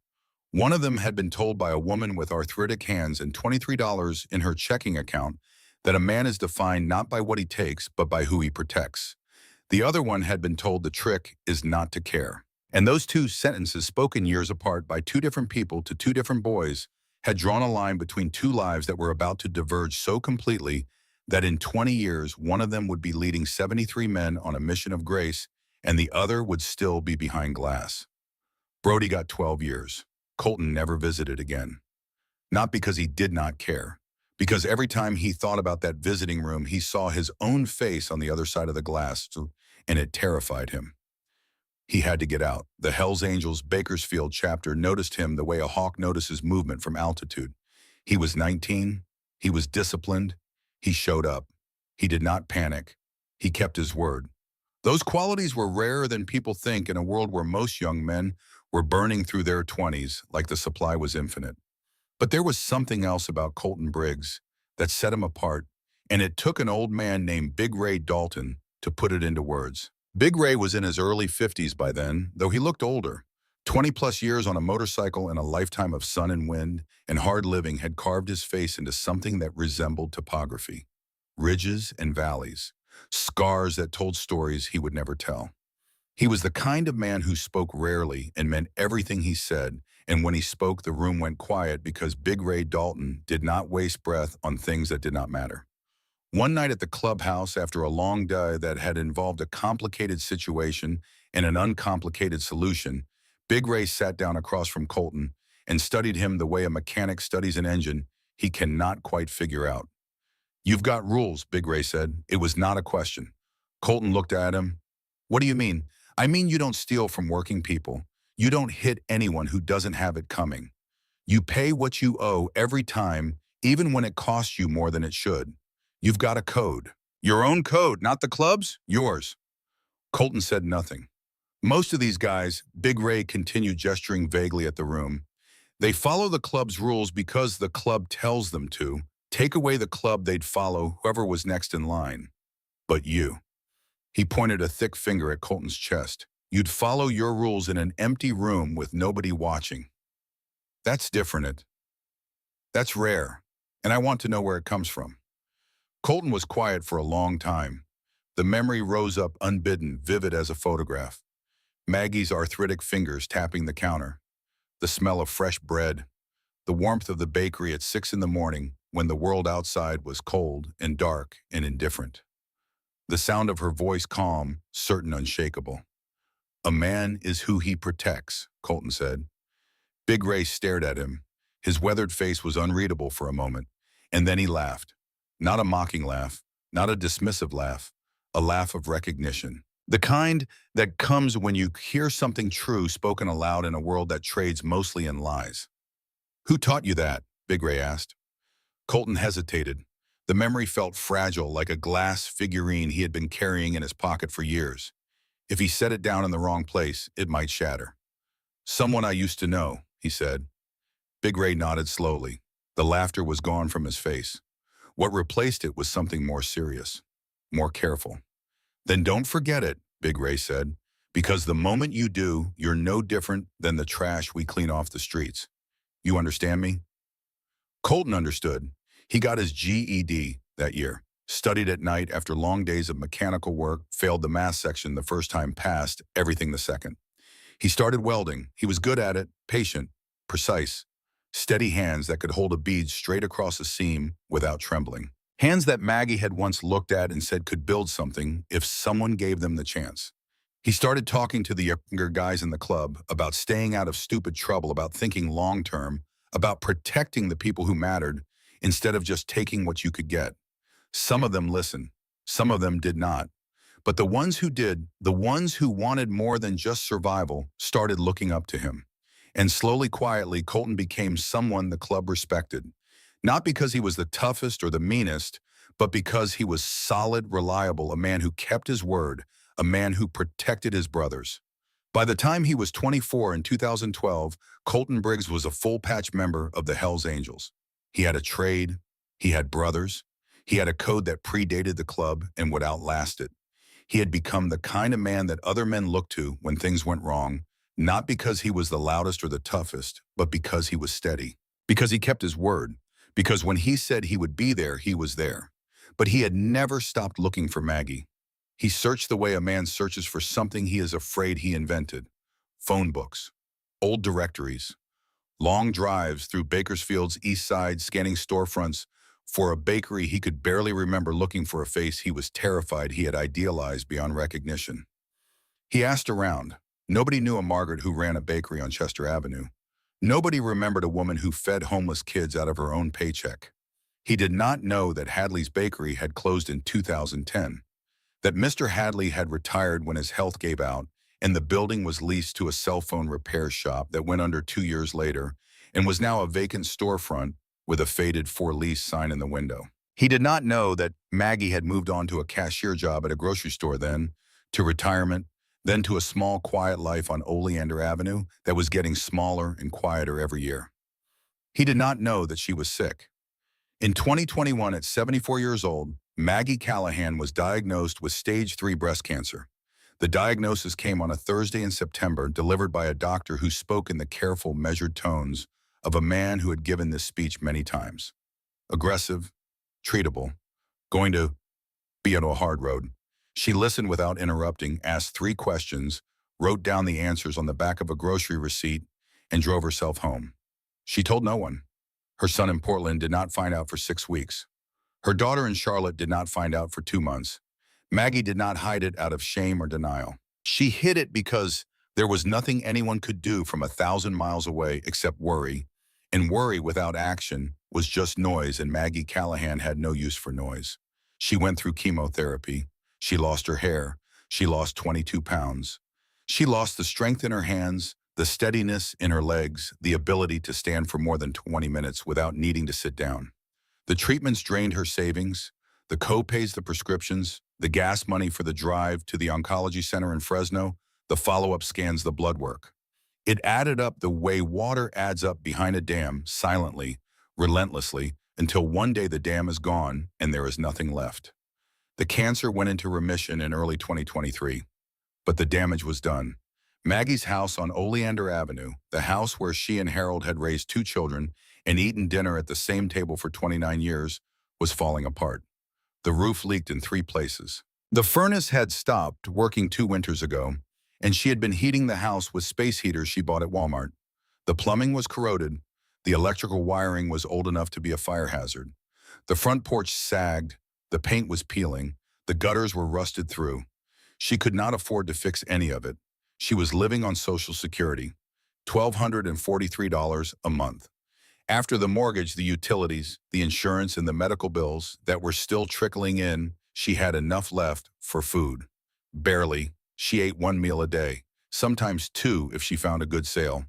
One of them had been told by a woman with arthritic hands and $23 in her checking account that a man is defined not by what he takes, but by who he protects. The other one had been told the trick is not to care. And those two sentences, spoken years apart by two different people to two different boys, had drawn a line between two lives that were about to diverge so completely that in 20 years, one of them would be leading 73 men on a mission of grace, and the other would still be behind glass. Brody got 12 years. Colton never visited again. Not because he did not care, because every time he thought about that visiting room, he saw his own face on the other side of the glass, and it terrified him. He had to get out. The Hells Angels Bakersfield chapter noticed him the way a hawk notices movement from altitude. He was 19. He was disciplined. He showed up. He did not panic. He kept his word. Those qualities were rarer than people think in a world where most young men were burning through their 20s like the supply was infinite. But there was something else about Colton Briggs that set him apart, and it took an old man named Big Ray Dalton to put it into words. Big Ray was in his early 50s by then, though he looked older. 20-plus years on a motorcycle and a lifetime of sun and wind and hard living had carved his face into something that resembled topography. Ridges and valleys, scars that told stories he would never tell. He was the kind of man who spoke rarely and meant everything he said, and when he spoke, the room went quiet because Big Ray Dalton did not waste breath on things that did not matter. One night at the clubhouse, after a long day that had involved a complicated situation and an uncomplicated solution, Big Ray sat down across from Colton and studied him the way a mechanic studies an engine he cannot quite figure out. "You've got rules," Big Ray said. It was not a question. Colton looked at him. "What do you mean?" "I mean you don't steal from working people. You don't hit anyone who doesn't have it coming. You pay what you owe every time, even when it costs you more than it should. You've got a code. Your own code, not the club's, yours." Colton said nothing. "Most of these guys," Big Ray continued, gesturing vaguely at the room, "they follow the club's rules because the club tells them to. Take away the club, they'd follow whoever was next in line. But you." He pointed a thick finger at Colton's chest. "You'd follow your rules in an empty room with nobody watching. That's different." That's rare, and I want to know where it comes from." Colton was quiet for a long time. The memory rose up unbidden, vivid as a photograph. Maggie's arthritic fingers tapping the counter, the smell of fresh bread, the warmth of the bakery at 6 in the morning when the world outside was cold and dark and indifferent. The sound of her voice calm, certain, unshakable. "A man is who he protects," Colton said. Big Ray stared at him. His weathered face was unreadable for a moment, and then he laughed. Not a mocking laugh, not a dismissive laugh, a laugh of recognition. The kind that comes when you hear something true spoken aloud in a world that trades mostly in lies. "Who taught you that?" Big Ray asked. Colton hesitated. The memory felt fragile, like a glass figurine he had been carrying in his pocket for years. If he set it down in the wrong place, it might shatter. "Someone I used to know," he said. Big Ray nodded slowly. The laughter was gone from his face. What replaced it was something more serious, more careful. "Then don't forget it," Big Ray said, "because the moment you do, you're no different than the trash we clean off the streets. You understand me?" Colton understood. He got his GED that year, studied at night after long days of mechanical work, failed the math section the first time, passed everything the second. He started welding. He was good at it, patient, precise, steady hands that could hold a bead straight across a seam without trembling. Hands that Maggie had once looked at and said could build something if someone gave them the chance. He started talking to the younger guys in the club about staying out of stupid trouble, about thinking long-term, about protecting the people who mattered instead of just taking what you could get. Some of them listened. Some of them did not. But the ones who did, the ones who wanted more than just survival, started looking up to him. And slowly, quietly, Colton became someone the club respected. Not because he was the toughest or the meanest, but because he was solid, reliable, a man who kept his word, a man who protected his brothers. By the time he was 24 in 2012, Colton Briggs was a full-patch member of the Hells Angels. He had a trade, he had brothers, he had a code that predated the club and would outlast it. He had become the kind of man that other men looked to when things went wrong, not because he was the loudest or the toughest, but because he was steady. Because he kept his word. Because when he said he would be there, he was there. But he had never stopped looking for Maggie. He searched the way a man searches for something he is afraid he invented. Phone books, old directories, long drives through Bakersfield's east side scanning storefronts for a bakery he could barely remember, looking for a face he was terrified he had idealized beyond recognition. He asked around. Nobody knew a Margaret who ran a bakery on Chester Avenue. Nobody remembered a woman who fed homeless kids out of her own paycheck. He did not know that Hadley's Bakery had closed in 2010, that Mr. Hadley had retired when his health gave out, and the building was leased to a cell phone repair shop that went under 2 years later and was now a vacant storefront with a faded "for lease" sign in the window. He did not know that Maggie had moved on to a cashier job at a grocery store, then to retirement, then to a small, quiet life on Oleander Avenue that was getting smaller and quieter every year. He did not know that she was sick. In 2021, at 74 years old, Maggie Callahan was diagnosed with stage 3 breast cancer. The diagnosis came on a Thursday in September, delivered by a doctor who spoke in the careful, measured tones of a man who had given this speech many times. Aggressive, treatable, going to be on a hard road. She listened without interrupting, asked 3 questions, wrote down the answers on the back of a grocery receipt, and drove herself home. She told no one. Her son in Portland did not find out for 6 weeks. Her daughter in Charlotte did not find out for 2 months. Maggie did not hide it out of shame or denial. She hid it because there was nothing anyone could do from 1,000 miles away except worry, and worry without action was just noise, and Maggie Callahan had no use for noise. She went through chemotherapy. She lost her hair. She lost 22 pounds. She lost the strength in her hands, the steadiness in her legs, the ability to stand for more than 20 minutes without needing to sit down. The treatments drained her savings, the co-pays, the prescriptions, the gas money for the drive to the oncology center in Fresno, the follow-up scans, the blood work. It added up the way water adds up behind a dam, silently, relentlessly, until one day the dam is gone and there is nothing left. The cancer went into remission in early 2023, but the damage was done. Maggie's house on Oleander Avenue, the house where she and Harold had raised two children and eaten dinner at the same table for 29 years, was falling apart. The roof leaked in 3 places. The furnace had stopped working 2 winters ago, and she had been heating the house with space heaters she bought at Walmart. The plumbing was corroded. The electrical wiring was old enough to be a fire hazard. The front porch sagged. The paint was peeling. The gutters were rusted through. She could not afford to fix any of it. She was living on Social Security, $1,243 a month. After the mortgage, the utilities, the insurance, and the medical bills that were still trickling in, she had enough left for food. Barely. She ate 1 meal a day, sometimes 2 if she found a good sale.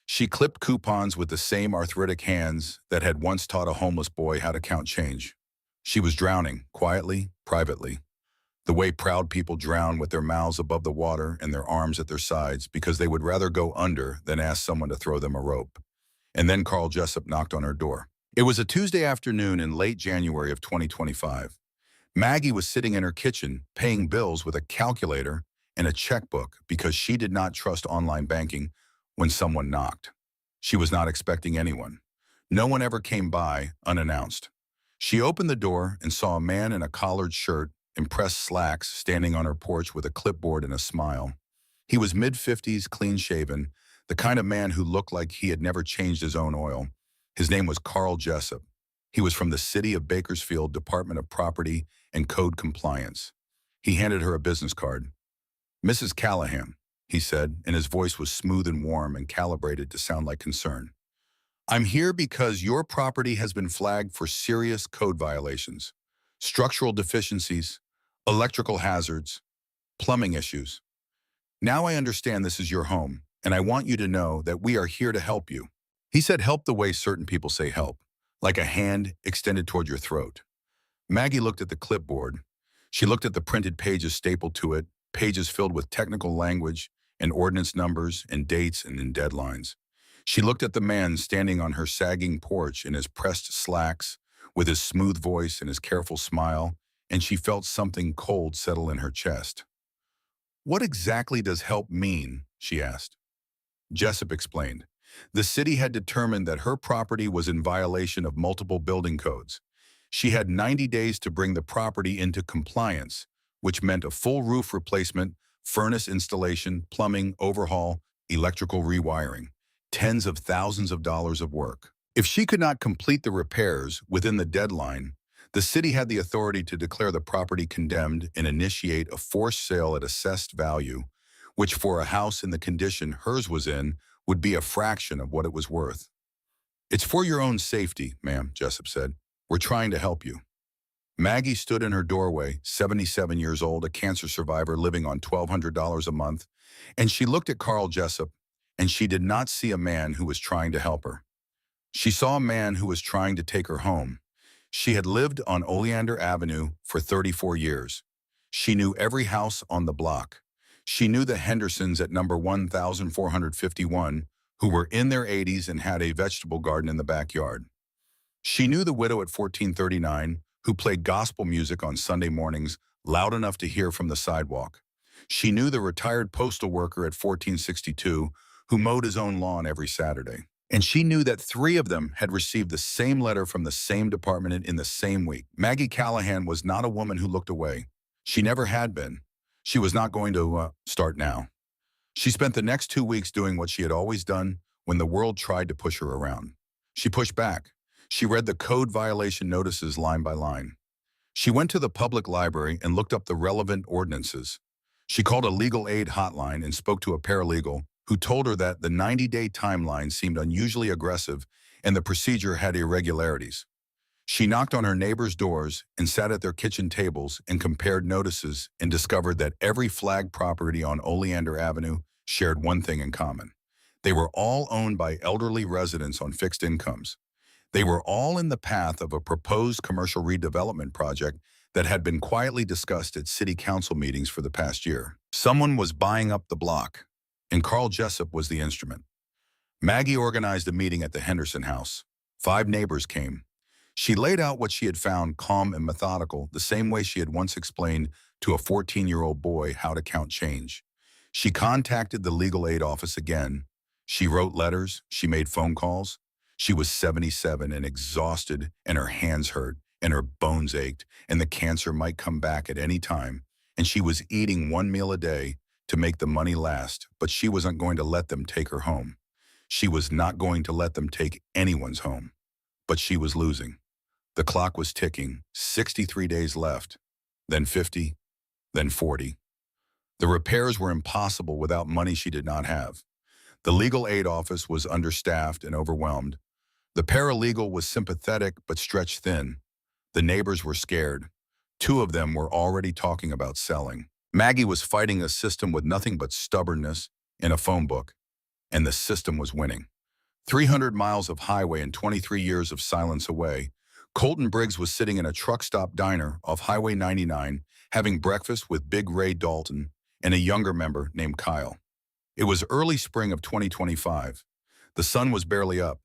She clipped coupons with the same arthritic hands that had once taught a homeless boy how to count change. She was drowning, quietly, privately. The way proud people drown with their mouths above the water and their arms at their sides because they would rather go under than ask someone to throw them a rope. And then Carl Jessup knocked on her door. It was a Tuesday afternoon in late January of 2025. Maggie was sitting in her kitchen, paying bills with a calculator and a checkbook because she did not trust online banking when someone knocked. She was not expecting anyone. No one ever came by unannounced. She opened the door and saw a man in a collared shirt and pressed slacks standing on her porch with a clipboard and a smile. He was mid-50s, clean-shaven, the kind of man who looked like he had never changed his own oil. His name was Carl Jessup. He was from the City of Bakersfield Department of Property and Code Compliance. He handed her a business card. "Mrs. Callahan," he said, and his voice was smooth and warm and calibrated to sound like concern. "I'm here because your property has been flagged for serious code violations, structural deficiencies, electrical hazards, plumbing issues. Now I understand this is your home, and I want you to know that we are here to help you." He said help the way certain people say help, like a hand extended toward your throat. Maggie looked at the clipboard. She looked at the printed pages stapled to it, pages filled with technical language and ordinance numbers and dates and deadlines. She looked at the man standing on her sagging porch in his pressed slacks, with his smooth voice and his careful smile, and she felt something cold settle in her chest. "What exactly does help mean?" she asked. Jessup explained. The city had determined that her property was in violation of multiple building codes. She had 90 days to bring the property into compliance, which meant a full roof replacement, furnace installation, plumbing overhaul, electrical rewiring, tens of thousands of dollars of work. If she could not complete the repairs within the deadline, the city had the authority to declare the property condemned and initiate a forced sale at assessed value, which for a house in the condition hers was in would be a fraction of what it was worth. "It's for your own safety, ma'am," Jessup said. "We're trying to help you." Maggie stood in her doorway, 77 years old, a cancer survivor living on $1,200 a month, and she looked at Carl Jessup, and she did not see a man who was trying to help her. She saw a man who was trying to take her home. She had lived on Oleander Avenue for 34 years. She knew every house on the block. She knew the Hendersons at number 1451, who were in their 80s and had a vegetable garden in the backyard. She knew the widow at 1439, who played gospel music on Sunday mornings loud enough to hear from the sidewalk. She knew the retired postal worker at 1462, who mowed his own lawn every Saturday. And she knew that 3 of them had received the same letter from the same department in the same week. Maggie Callahan was not a woman who looked away. She never had been. She was not going to start now. She spent the next 2 weeks doing what she had always done when the world tried to push her around. She pushed back. She read the code violation notices line by line. She went to the public library and looked up the relevant ordinances. She called a legal aid hotline and spoke to a paralegal who told her that the 90-day timeline seemed unusually aggressive and the procedure had irregularities. She knocked on her neighbors' doors and sat at their kitchen tables and compared notices and discovered that every flagged property on Oleander Avenue shared one thing in common. They were all owned by elderly residents on fixed incomes. They were all in the path of a proposed commercial redevelopment project that had been quietly discussed at city council meetings for the past year. Someone was buying up the block, and Carl Jessup was the instrument. Maggie organized a meeting at the Henderson house. 5 neighbors came. She laid out what she had found calm and methodical, the same way she had once explained to a 14-year-old boy how to count change. She contacted the legal aid office again. She wrote letters. She made phone calls. She was 77 and exhausted, and her hands hurt, and her bones ached, and the cancer might come back at any time. And she was eating one meal a day to make the money last, but she wasn't going to let them take her home. She was not going to let them take anyone's home. But she was losing. The clock was ticking, 63 days left, then 50, then 40. The repairs were impossible without money she did not have. The legal aid office was understaffed and overwhelmed. The paralegal was sympathetic but stretched thin. The neighbors were scared. Two of them were already talking about selling. Maggie was fighting a system with nothing but stubbornness in a phone book, and the system was winning. 300 miles of highway and 23 years of silence away, Colton Briggs was sitting in a truck stop diner off Highway 99, having breakfast with Big Ray Dalton and a younger member named Kyle. It was early spring of 2025. The sun was barely up.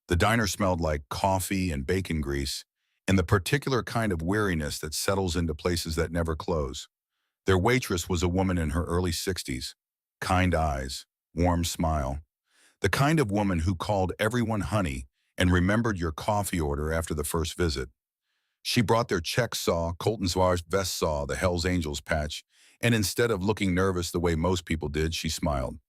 The diner smelled like coffee and bacon grease, and the particular kind of weariness that settles into places that never close. Their waitress was a woman in her early 60s, kind eyes, warm smile, the kind of woman who called everyone honey and remembered your coffee order after the first visit. She brought their check saw, Colton's vest saw, the Hells Angels patch, and instead of looking nervous the way most people did, she smiled.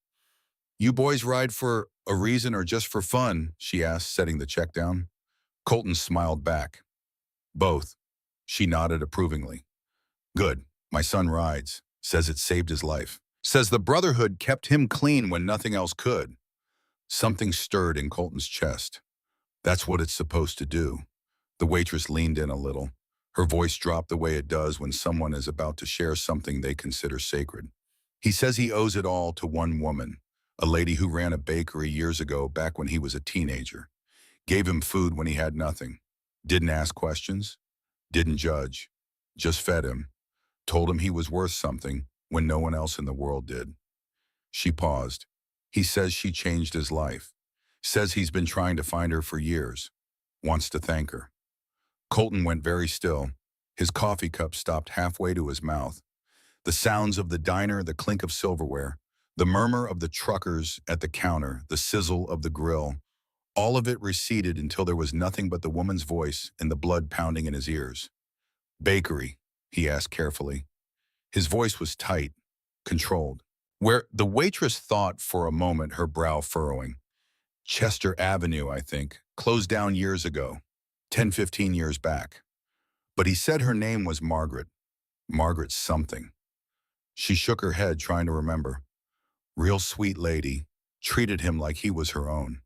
"You boys ride for a reason or just for fun?" she asked, setting the check down. Colton smiled back. "Both." She nodded approvingly. "Good. My son rides. Says it saved his life. Says the Brotherhood kept him clean when nothing else could." Something stirred in Colton's chest. "That's what it's supposed to do." The waitress leaned in a little. Her voice dropped the way it does when someone is about to share something they consider sacred. "He says he owes it all to one woman, a lady who ran a bakery years ago back when he was a teenager. Gave him food when he had nothing. Didn't ask questions. Didn't judge. Just fed him. Told him he was worth something when no one else in the world did." She paused. "He says she changed his life. Says he's been trying to find her for years. Wants to thank her." Colton went very still. His coffee cup stopped halfway to his mouth. The sounds of the diner, the clink of silverware, the murmur of the truckers at the counter, the sizzle of the grill, all of it receded until there was nothing but the woman's voice and the blood pounding in his ears. "Bakery?" he asked carefully. His voice was tight, controlled. Where the waitress thought for a moment, her brow furrowing. "Chester Avenue, I think. Closed down years ago. 10, 15 years back." But he said her name was Margaret. Margaret something. She shook her head, trying to remember. Real sweet lady. Treated him like he was her own.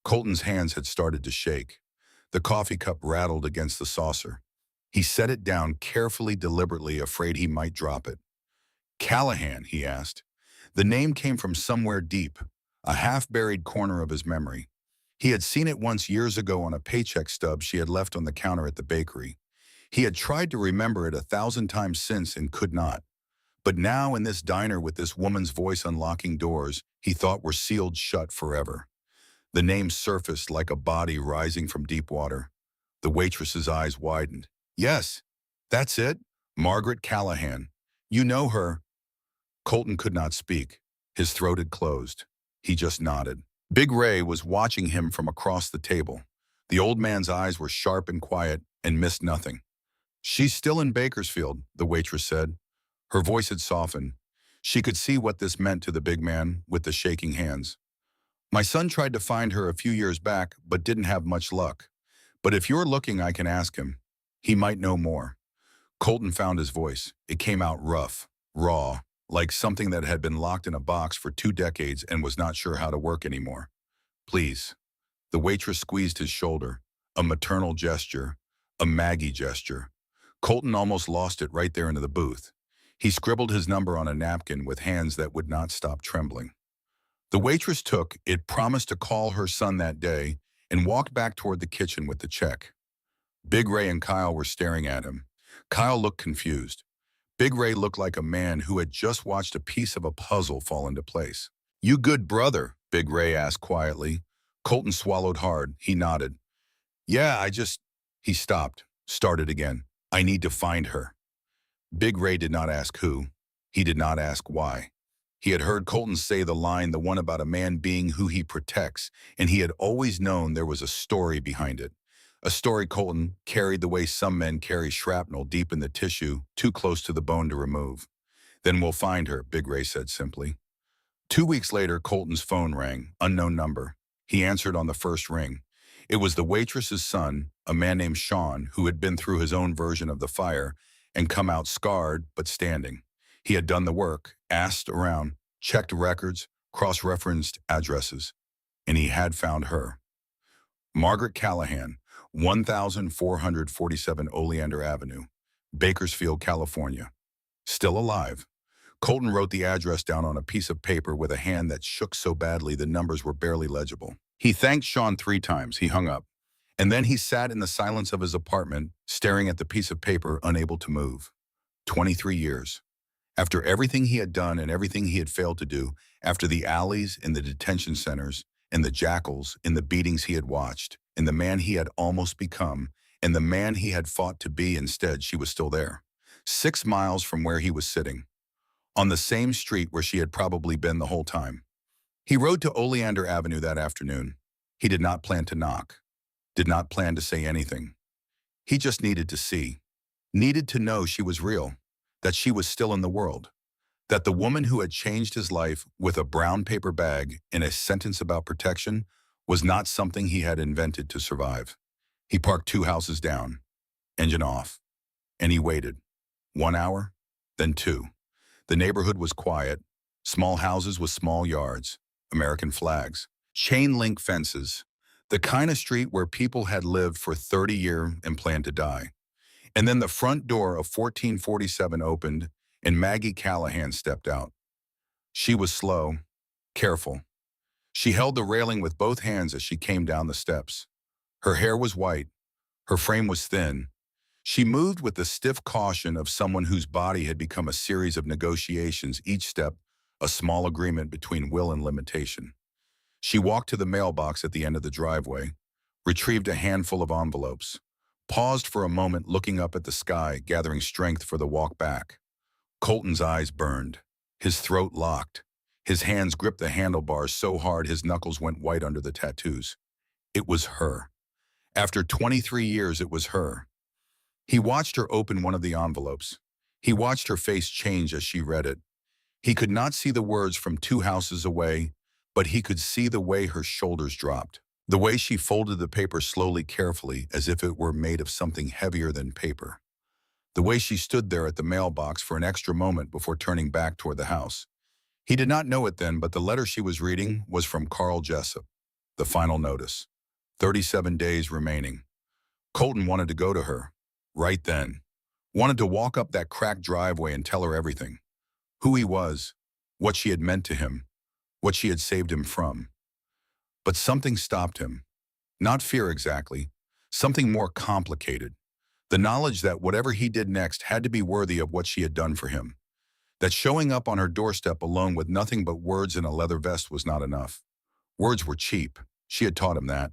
Colton's hands had started to shake. The coffee cup rattled against the saucer. He set it down carefully, deliberately, afraid he might drop it. "Callahan?" he asked. The name came from somewhere deep, a half-buried corner of his memory. He had seen it once years ago on a paycheck stub she had left on the counter at the bakery. He had tried to remember it 1,000 times since and could not. But now in this diner with this woman's voice unlocking doors he thought were sealed shut forever. The name surfaced like a body rising from deep water. The waitress's eyes widened. "Yes, that's it. Margaret Callahan. You know her." Colton could not speak. His throat had closed. He just nodded. Big Ray was watching him from across the table. The old man's eyes were sharp and quiet and missed nothing. "She's still in Bakersfield," the waitress said. Her voice had softened. She could see what this meant to the big man with the shaking hands. "My son tried to find her a few years back, but didn't have much luck. But if you're looking, I can ask him. He might know more." Colton found his voice. It came out rough, raw, like something that had been locked in a box for 2 decades and was not sure how to work anymore. "Please." The waitress squeezed his shoulder. A maternal gesture. A Maggie gesture. Colton almost lost it right there into the booth. He scribbled his number on a napkin with hands that would not stop trembling. The waitress took it, promised to call her son that day, and walked back toward the kitchen with the check. Big Ray and Kyle were staring at him. Kyle looked confused. Big Ray looked like a man who had just watched a piece of a puzzle fall into place. "You good brother?" Big Ray asked quietly. Colton swallowed hard. He nodded. "Yeah, He stopped, started again. "I need to find her." Big Ray did not ask who. He did not ask why. He had heard Colton say the line, the one about a man being who he protects, and he had always known there was a story behind it. A story Colton carried the way some men carry shrapnel deep in the tissue, too close to the bone to remove. Then we'll find her, Big Ray said simply. 2 weeks later, Colton's phone rang, unknown number. He answered on the first ring. It was the waitress's son, a man named Sean, who had been through his own version of the fire and come out scarred but standing. He had done the work, asked around, checked records, cross-referenced addresses, and he had found her. Margaret Callahan, 1447 Oleander Avenue, Bakersfield, California. Still alive. Colton wrote the address down on a piece of paper with a hand that shook so badly the numbers were barely legible. He thanked Sean 3 times. He hung up. And then he sat in the silence of his apartment, staring at the piece of paper, unable to move. 23 years. After everything he had done and everything he had failed to do, after the alleys in the detention centers, and the jackals in the beatings he had watched, and the man he had almost become, and the man he had fought to be, instead she was still there. 6 miles from where he was sitting. On the same street where she had probably been the whole time. He rode to Oleander Avenue that afternoon. He did not plan to knock. Did not plan to say anything. He just needed to see. Needed to know she was real. That she was still in the world. That the woman who had changed his life with a brown paper bag and a sentence about protection was not something he had invented to survive. He parked 2 houses down. Engine off. And he waited. 1 hour, then 2. The neighborhood was quiet. Small houses with small yards. American flags. Chain link fences. The kind of street where people had lived for 30 years and planned to die. And then the front door of 1447 opened, and Maggie Callahan stepped out. She was slow, careful. She held the railing with both hands as she came down the steps. Her hair was white. Her frame was thin. She moved with the stiff caution of someone whose body had become a series of negotiations, each step a small agreement between will and limitation. She walked to the mailbox at the end of the driveway, retrieved a handful of envelopes, paused for a moment looking up at the sky, gathering strength for the walk back. Colton's eyes burned, his throat locked. His hands gripped the handlebars so hard his knuckles went white under the tattoos. It was her. After 23 years, it was her. He watched her open one of the envelopes. He watched her face change as she read it. He could not see the words from 2 houses away, but he could see the way her shoulders dropped. The way she folded the paper slowly, carefully, as if it were made of something heavier than paper. The way she stood there at the mailbox for an extra moment before turning back toward the house. He did not know it then, but the letter she was reading was from Carl Jessup. The final notice. 37 days remaining. Colton wanted to go to her. Right then. Wanted to walk up that cracked driveway and tell her everything. Who he was. What she had meant to him. What she had saved him from. But something stopped him. Not fear exactly. Something more complicated. The knowledge that whatever he did next had to be worthy of what she had done for him. That showing up on her doorstep alone with nothing but words and a leather vest was not enough. Words were cheap. She had taught him that.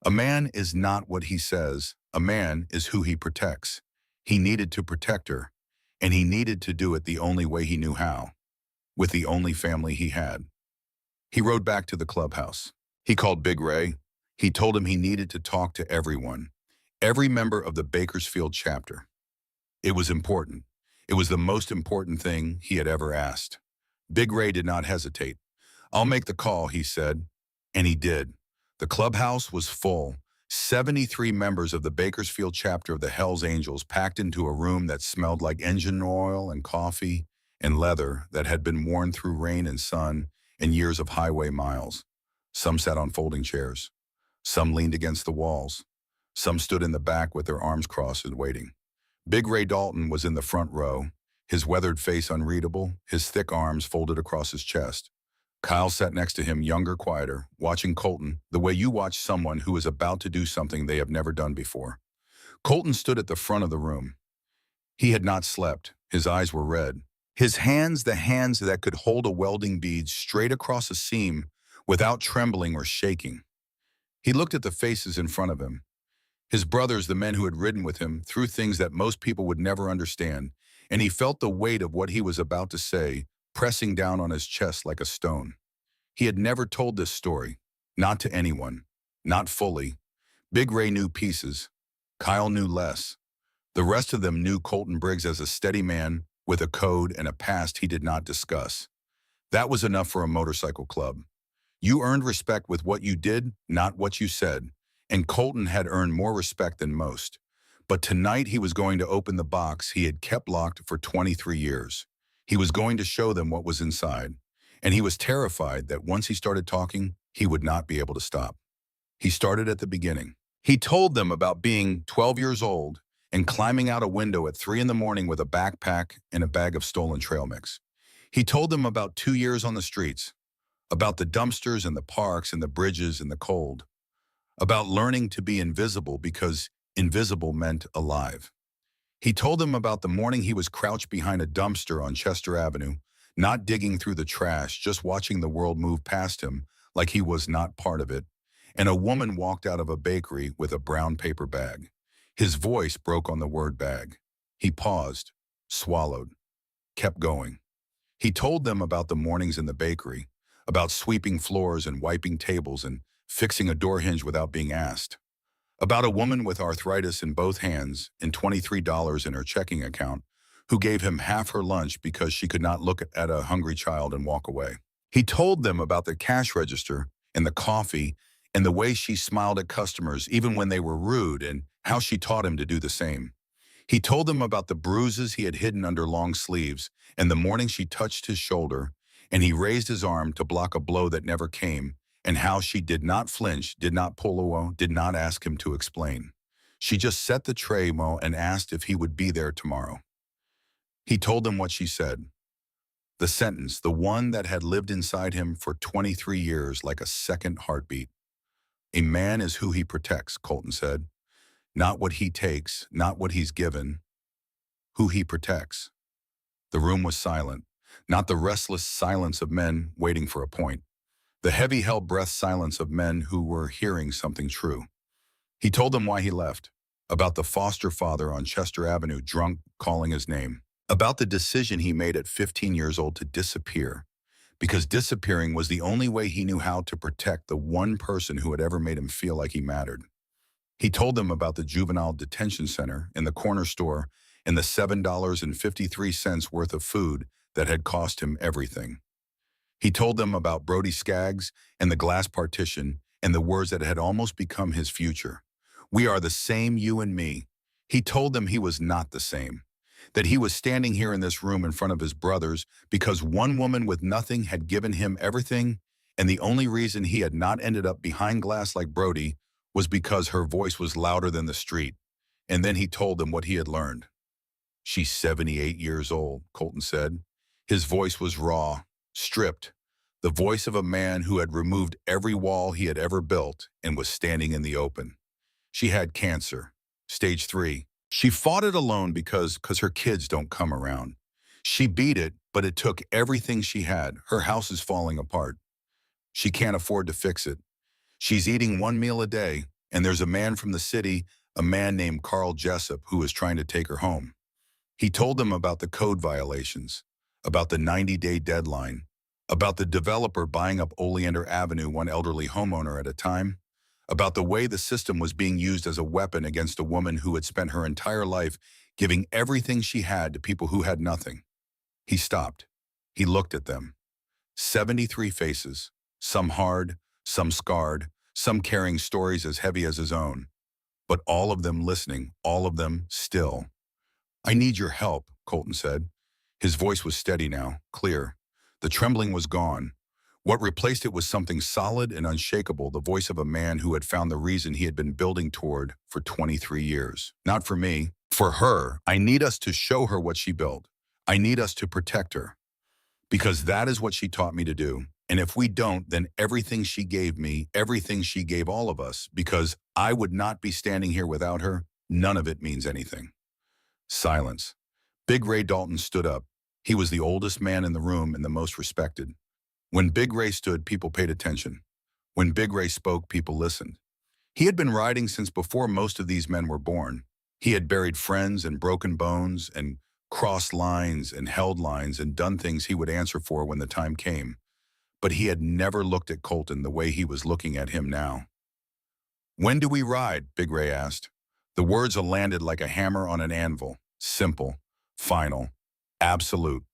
A man is not what he says. A man is who he protects. He needed to protect her, and he needed to do it the only way he knew how, with the only family he had. He rode back to the clubhouse. He called Big Ray. He told him he needed to talk to everyone, every member of the Bakersfield chapter. It was important. It was the most important thing he had ever asked. Big Ray did not hesitate. "I'll make the call," he said. And he did. The clubhouse was full. 73 members of the Bakersfield chapter of the Hells Angels packed into a room that smelled like engine oil and coffee and leather that had been worn through rain and sun and years of highway miles. Some sat on folding chairs. Some leaned against the walls. Some stood in the back with their arms crossed and waiting. Big Ray Dalton was in the front row, his weathered face unreadable, his thick arms folded across his chest. Kyle sat next to him, younger, quieter, watching Colton the way you watch someone who is about to do something they have never done before. Colton stood at the front of the room. He had not slept. His eyes were red. His hands, the hands that could hold a welding bead straight across a seam without trembling or shaking. He looked at the faces in front of him. His brothers, the men who had ridden with him, through things that most people would never understand, and he felt the weight of what he was about to say pressing down on his chest like a stone. He had never told this story, not to anyone, not fully. Big Ray knew pieces. Kyle knew less. The rest of them knew Colton Briggs as a steady man with a code and a past he did not discuss. That was enough for a motorcycle club. You earned respect with what you did, not what you said. And Colton had earned more respect than most. But tonight he was going to open the box he had kept locked for 23 years. He was going to show them what was inside. And he was terrified that once he started talking, he would not be able to stop. He started at the beginning. He told them about being 12 years old and climbing out a window at 3 in the morning with a backpack and a bag of stolen trail mix. He told them about 2 years on the streets, about the dumpsters and the parks and the bridges and the cold, about learning to be invisible because invisible meant alive. He told them about the morning he was crouched behind a dumpster on Chester Avenue, not digging through the trash, just watching the world move past him like he was not part of it, and a woman walked out of a bakery with a brown paper bag. His voice broke on the word bag. He paused, swallowed, kept going. He told them about the mornings in the bakery, about sweeping floors and wiping tables and fixing a door hinge without being asked, about a woman with arthritis in both hands and $23 in her checking account who gave him half her lunch because she could not look at a hungry child and walk away. He told them about the cash register and the coffee and the way she smiled at customers even when they were rude and how she taught him to do the same. He told them about the bruises he had hidden under long sleeves and the morning she touched his shoulder and he raised his arm to block a blow that never came and how she did not flinch, did not pull away, did not ask him to explain. She just set the tray and asked if he would be there tomorrow. He told them what she said. The sentence, the one that had lived inside him for 23 years like a second heartbeat. A man is who he protects, Colton said. Not what he takes, not what he's given. Who he protects. The room was silent, not the restless silence of men waiting for a point. The heavy held breath silence of men who were hearing something true. He told them why he left, about the foster father on Chester Avenue drunk calling his name, about the decision he made at 15 years old to disappear, because disappearing was the only way he knew how to protect the one person who had ever made him feel like he mattered. He told them about the juvenile detention center and the corner store and the $7.53 worth of food that had cost him everything. He told them about Brody Skaggs and the glass partition and the words that had almost become his future. We are the same, you and me. He told them he was not the same, that he was standing here in this room in front of his brothers because one woman with nothing had given him everything, and the only reason he had not ended up behind glass like Brody was because her voice was louder than the street. And then he told them what he had learned. She's 78 years old, Colton said. His voice was raw, stripped, the voice of a man who had removed every wall he had ever built and was standing in the open. She had cancer, stage 3. She fought it alone because her kids don't come around. She beat it, but it took everything she had. Her house is falling apart. She can't afford to fix it. She's eating one meal a day, and there's a man from the city, a man named Carl Jessup, who is trying to take her home. He told them about the code violations, about the 90-day deadline, about the developer buying up Oleander Avenue one elderly homeowner at a time, about the way the system was being used as a weapon against a woman who had spent her entire life giving everything she had to people who had nothing. He stopped. He looked at them. 73 faces, some hard, some scarred, some carrying stories as heavy as his own, but all of them listening, all of them still. I need your help, Colton said. His voice was steady now, clear. The trembling was gone. What replaced it was something solid and unshakable, the voice of a man who had found the reason he had been building toward for 23 years. Not for me, for her. I need us to show her what she built. I need us to protect her. Because that is what she taught me to do. And if we don't, then everything she gave me, everything she gave all of us, because I would not be standing here without her, none of it means anything. Silence. Big Ray Dalton stood up. He was the oldest man in the room and the most respected. When Big Ray stood, people paid attention. When Big Ray spoke, people listened. He had been riding since before most of these men were born. He had buried friends and broken bones and crossed lines and held lines and done things he would answer for when the time came. But he had never looked at Colton the way he was looking at him now. "When do we ride?" Big Ray asked. The words landed like a hammer on an anvil. Simple, final, absolute.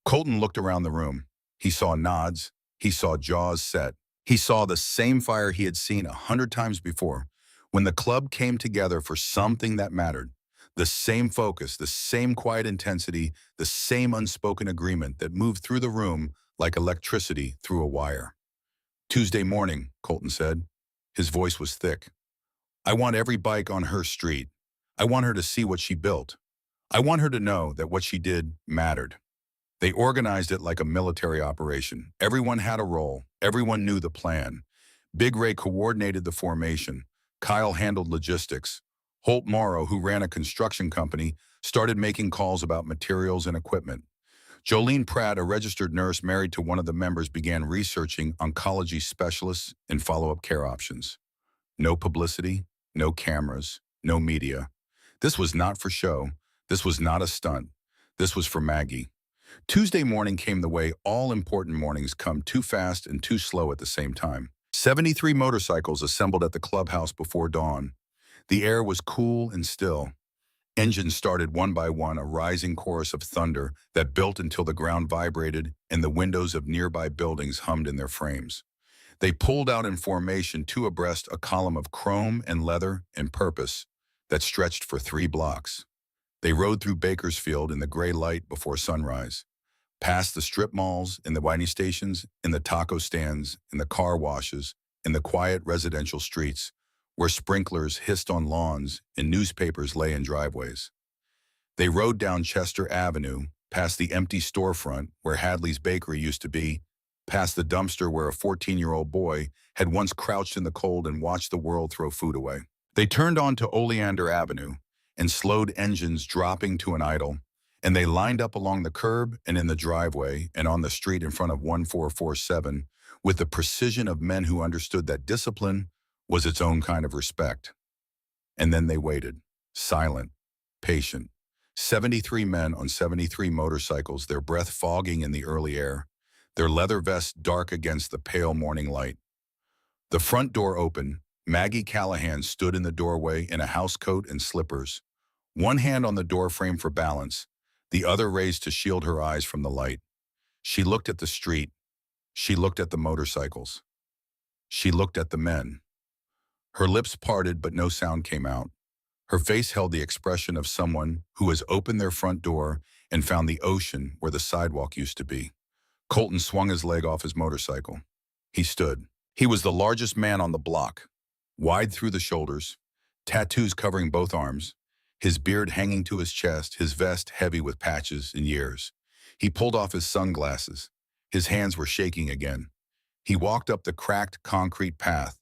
Colton looked around the room. He saw nods. He saw jaws set. He saw the same fire he had seen 100 times before. When the club came together for something that mattered, the same focus, the same quiet intensity, the same unspoken agreement that moved through the room like electricity through a wire. "Tuesday morning," Colton said. His voice was thick. "I want every bike on her street. I want her to see what she built. I want her to know that what she did mattered." They organized it like a military operation. Everyone had a role. Everyone knew the plan. Big Ray coordinated the formation. Kyle handled logistics. Holt Morrow, who ran a construction company, started making calls about materials and equipment. Jolene Pratt, a registered nurse married to one of the members, began researching oncology specialists and follow-up care options. No publicity, no cameras, no media. This was not for show. This was not a stunt. This was for Maggie. Tuesday morning came the way all important mornings come, too fast and too slow at the same time. 73 motorcycles assembled at the clubhouse before dawn. The air was cool and still. Engines started one by one, a rising chorus of thunder that built until the ground vibrated and the windows of nearby buildings hummed in their frames. They pulled out in formation, two abreast, a column of chrome and leather and purpose that stretched for 3 blocks. They rode through Bakersfield in the gray light before sunrise, past the strip malls, in the whining stations, in the taco stands, in the car washes, in the quiet residential streets, where sprinklers hissed on lawns and newspapers lay in driveways. They rode down Chester Avenue, past the empty storefront where Hadley's Bakery used to be, past the dumpster where a 14-year-old boy had once crouched in the cold and watched the world throw food away. They turned onto Oleander Avenue and slowed, engines dropping to an idle, and they lined up along the curb and in the driveway and on the street in front of 1447 with the precision of men who understood that discipline was its own kind of respect. And then they waited, silent, patient. 73 men on 73 motorcycles, their breath fogging in the early air, their leather vests dark against the pale morning light. The front door opened. Maggie Callahan stood in the doorway in a housecoat and slippers, one hand on the doorframe for balance, the other raised to shield her eyes from the light. She looked at the street. She looked at the motorcycles. She looked at the men. Her lips parted, but no sound came out. Her face held the expression of someone who has opened their front door and found the ocean where the sidewalk used to be. Colton swung his leg off his motorcycle. He stood. He was the largest man on the block, wide through the shoulders, tattoos covering both arms, his beard hanging to his chest, his vest heavy with patches and years. He pulled off his sunglasses. His hands were shaking again. He walked up the cracked concrete path,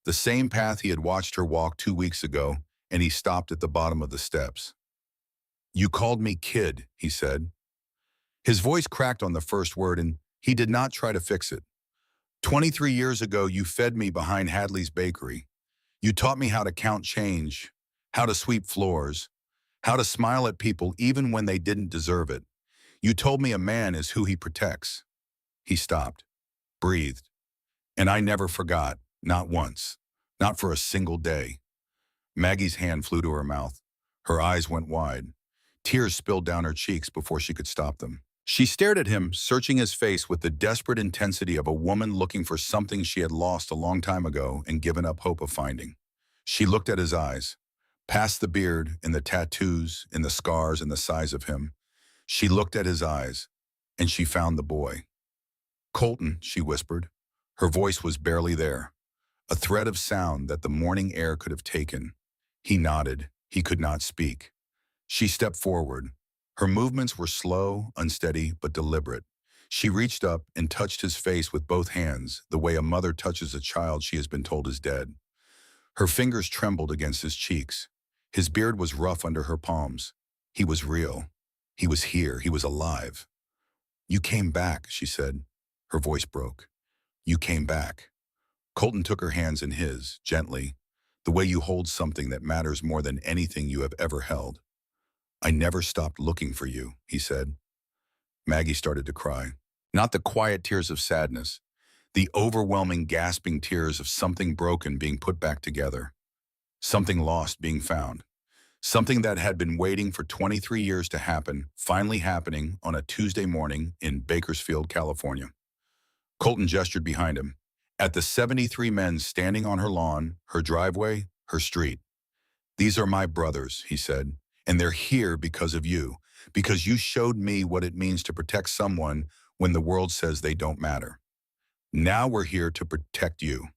the same path he had watched her walk 2 weeks ago, and he stopped at the bottom of the steps. "You called me kid," he said. His voice cracked on the first word, and he did not try to fix it. 23 years ago, you fed me behind Hadley's Bakery. You taught me how to count change, how to sweep floors, how to smile at people even when they didn't deserve it. You told me a man is who he protects." He stopped, breathed, and I never forgot, not once, not for a single day. Maggie's hand flew to her mouth. Her eyes went wide. Tears spilled down her cheeks before she could stop them. She stared at him, searching his face with the desperate intensity of a woman looking for something she had lost a long time ago and given up hope of finding. She looked at his eyes, past the beard and the tattoos and the scars and the size of him. She looked at his eyes, and she found the boy. "Colton," she whispered. Her voice was barely there, a thread of sound that the morning air could have taken. He nodded. He could not speak. She stepped forward. Her movements were slow, unsteady, but deliberate. She reached up and touched his face with both hands, the way a mother touches a child she has been told is dead. Her fingers trembled against his cheeks. His beard was rough under her palms. He was real. He was here. He was alive. "You came back," she said. Her voice broke. "You came back." Colton took her hands in his, gently, the way you hold something that matters more than anything you have ever held. I never stopped looking for you, he said. Maggie started to cry. Not the quiet tears of sadness, the overwhelming gasping tears of something broken being put back together, something lost being found, something that had been waiting for 23 years to happen, finally happening on a Tuesday morning in Bakersfield, California. Colton gestured behind him, at the 73 men standing on her lawn, her driveway, her street. These are my brothers, he said, and they're here because of you, because you showed me what it means to protect someone when the world says they don't matter. Now we're here to protect you.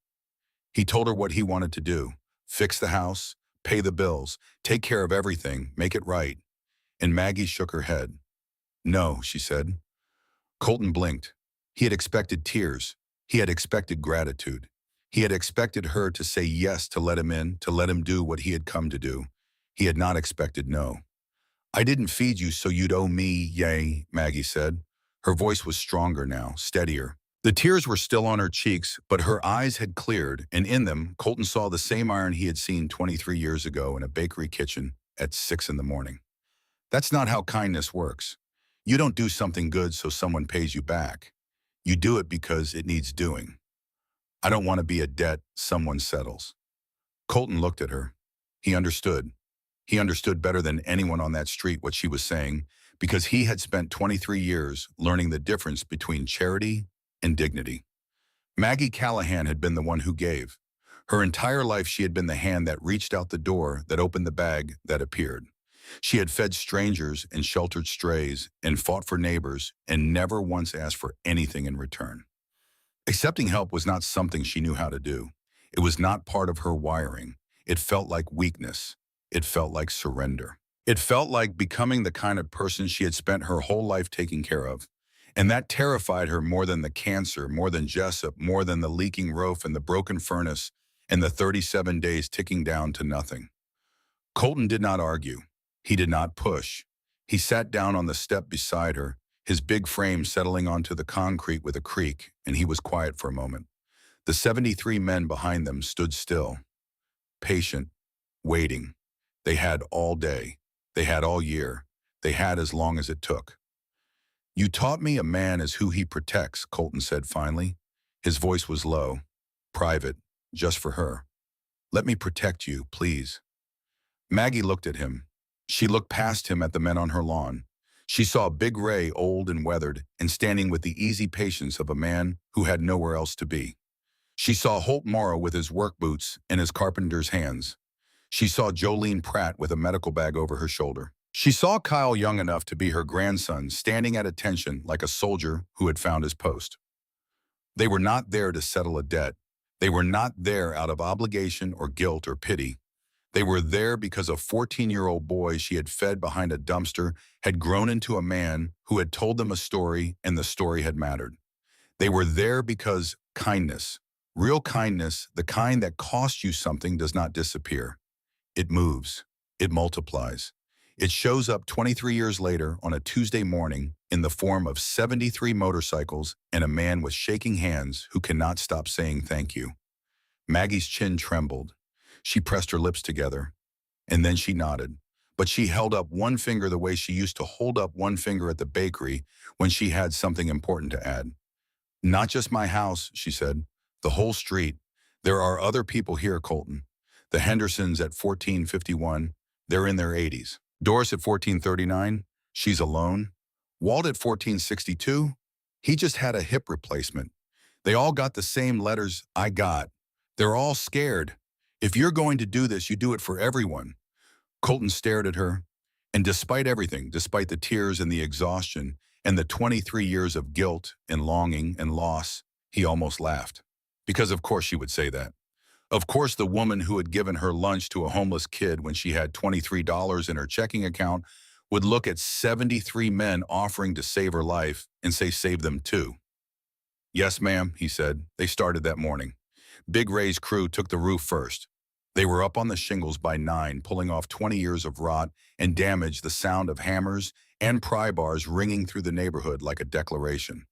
He told her what he wanted to do: fix the house, pay the bills, take care of everything, make it right. And Maggie shook her head. No, she said. Colton blinked. He had expected tears. He had expected gratitude. He had expected her to say yes to let him in, to let him do what he had come to do. He had not expected no. I didn't feed you so you'd owe me, yay, Maggie said. Her voice was stronger now, steadier. The tears were still on her cheeks, but her eyes had cleared, and in them, Colton saw the same iron he had seen 23 years ago in a bakery kitchen at 6 in the morning. That's not how kindness works. You don't do something good so someone pays you back. You do it because it needs doing. I don't want to be a debt someone settles. Colton looked at her. He understood. He understood better than anyone on that street what she was saying, because he had spent 23 years learning the difference between charity and dignity. Maggie Callahan had been the one who gave. Her entire life she had been the hand that reached out the door, that opened the bag, that appeared. She had fed strangers and sheltered strays and fought for neighbors and never once asked for anything in return. Accepting help was not something she knew how to do. It was not part of her wiring. It felt like weakness. It felt like surrender. It felt like becoming the kind of person she had spent her whole life taking care of. And that terrified her more than the cancer, more than Jessup, more than the leaking roof and the broken furnace and the 37 days ticking down to nothing. Colton did not argue. He did not push. He sat down on the step beside her, his big frame settling onto the concrete with a creak, and he was quiet for a moment. The 73 men behind them stood still, patient, waiting. They had all day. They had all year. They had as long as it took. You taught me a man is who he protects, Colton said finally. His voice was low, private, just for her. Let me protect you, please. Maggie looked at him. She looked past him at the men on her lawn. She saw Big Ray, old and weathered, and standing with the easy patience of a man who had nowhere else to be. She saw Holt Morrow with his work boots and his carpenter's hands. She saw Jolene Pratt with a medical bag over her shoulder. She saw Kyle, young enough to be her grandson, standing at attention like a soldier who had found his post. They were not there to settle a debt. They were not there out of obligation or guilt or pity. They were there because a 14-year-old boy she had fed behind a dumpster had grown into a man who had told them a story, and the story had mattered. They were there because kindness, real kindness, the kind that costs you something, does not disappear. It moves. It multiplies. It shows up 23 years later on a Tuesday morning in the form of 73 motorcycles and a man with shaking hands who cannot stop saying thank you. Maggie's chin trembled. She pressed her lips together, and then she nodded. But she held up one finger the way she used to hold up one finger at the bakery when she had something important to add. Not just my house, she said. The whole street. There are other people here, Colton. The Hendersons at 1451, they're in their 80s. Doris at 1439, she's alone. Walt at 1462, he just had a hip replacement. They all got the same letters I got. They're all scared. If you're going to do this, you do it for everyone. Colton stared at her, and despite everything, despite the tears and the exhaustion and the 23 years of guilt and longing and loss, he almost laughed. Because of course she would say that. Of course the woman who had given her lunch to a homeless kid when she had $23 in her checking account would look at 73 men offering to save her life and say save them too. Yes, ma'am, he said. They started that morning. Big Ray's crew took the roof first. They were up on the shingles by 9, pulling off 20 years of rot and damage, the sound of hammers and pry bars ringing through the neighborhood like a declaration.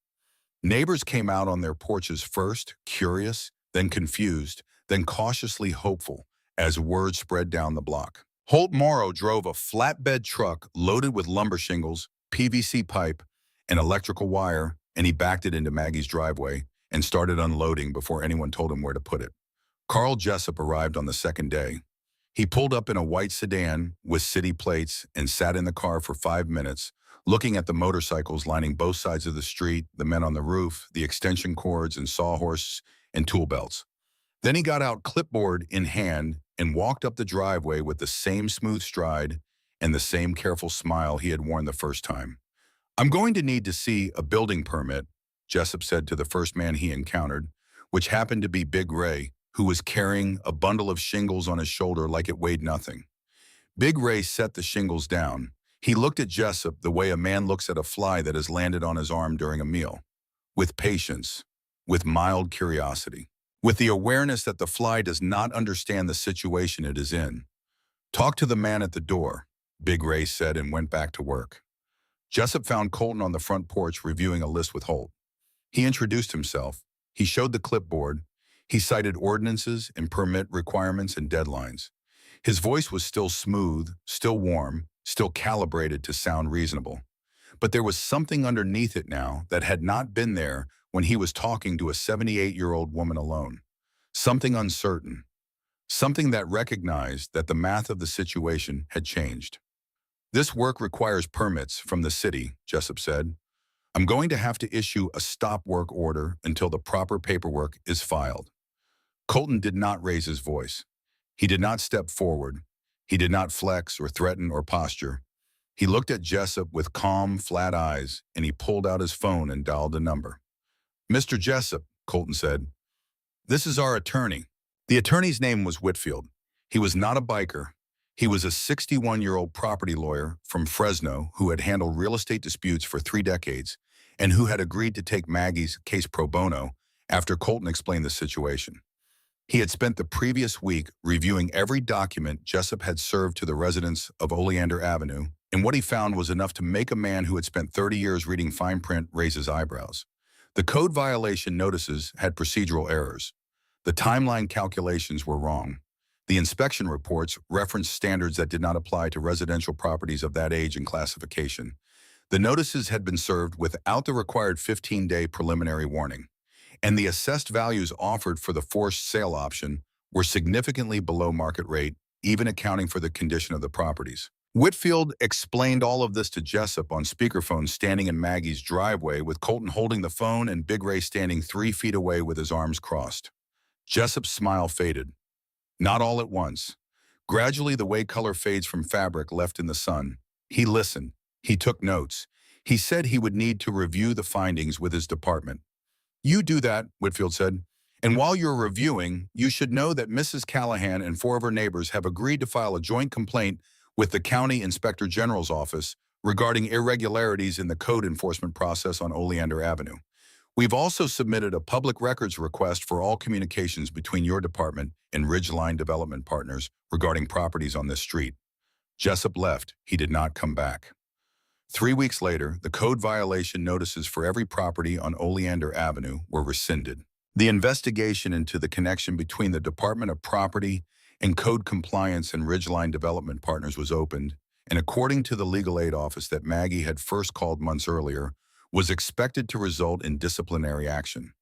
Neighbors came out on their porches first, curious, then confused, then cautiously hopeful, as word spread down the block. Holt Morrow drove a flatbed truck loaded with lumber shingles, PVC pipe, and electrical wire, and he backed it into Maggie's driveway and started unloading before anyone told him where to put it. Carl Jessup arrived on the second day. He pulled up in a white sedan with city plates and sat in the car for 5 minutes, looking at the motorcycles lining both sides of the street, the men on the roof, the extension cords and sawhorses and tool belts. Then he got out clipboard in hand and walked up the driveway with the same smooth stride and the same careful smile he had worn the first time. "I'm going to need to see a building permit," Jessup said to the first man he encountered, which happened to be Big Ray, who was carrying a bundle of shingles on his shoulder like it weighed nothing. Big Ray set the shingles down. He looked at Jessup the way a man looks at a fly that has landed on his arm during a meal, with patience, with mild curiosity, with the awareness that the fly does not understand the situation it is in. "Talk to the man at the door," Big Ray said and went back to work. Jessup found Colton on the front porch reviewing a list with Holt. He introduced himself. He showed the clipboard. He cited ordinances and permit requirements and deadlines. His voice was still smooth, still warm, still calibrated to sound reasonable. But there was something underneath it now that had not been there when he was talking to a 78-year-old woman alone. Something uncertain. Something that recognized that the math of the situation had changed. "This work requires permits from the city," Jessup said. "I'm going to have to issue a stop work order until the proper paperwork is filed." Colton did not raise his voice. He did not step forward. He did not flex or threaten or posture. He looked at Jessup with calm, flat eyes, and he pulled out his phone and dialed a number. "Mr. Jessup," Colton said, "this is our attorney." The attorney's name was Whitfield. He was not a biker. He was a 61-year-old property lawyer from Fresno who had handled real estate disputes for 3 decades and who had agreed to take Maggie's case pro bono after Colton explained the situation. He had spent the previous week reviewing every document Jessup had served to the residents of Oleander Avenue, and what he found was enough to make a man who had spent 30 years reading fine print raise his eyebrows. The code violation notices had procedural errors. The timeline calculations were wrong. The inspection reports referenced standards that did not apply to residential properties of that age and classification. The notices had been served without the required 15-day preliminary warning, and the assessed values offered for the forced sale option were significantly below market rate, even accounting for the condition of the properties. Whitfield explained all of this to Jessup on speakerphone standing in Maggie's driveway with Colton holding the phone and Big Ray standing 3 feet away with his arms crossed. Jessup's smile faded. Not all at once. Gradually, the way color fades from fabric left in the sun. He listened. He took notes. He said he would need to review the findings with his department. "You do that," Whitfield said. "And while you're reviewing, you should know that Mrs. Callahan and 4 of her neighbors have agreed to file a joint complaint with the County Inspector General's office regarding irregularities in the code enforcement process on Oleander Avenue. We've also submitted a public records request for all communications between your department and Ridgeline Development Partners regarding properties on this street." Jessup left. He did not come back. 3 weeks later, the code violation notices for every property on Oleander Avenue were rescinded. The investigation into the connection between the Department of Property and Code Compliance and Ridgeline Development Partners was opened, and according to the legal aid office that Maggie had first called months earlier, was expected to result in disciplinary action.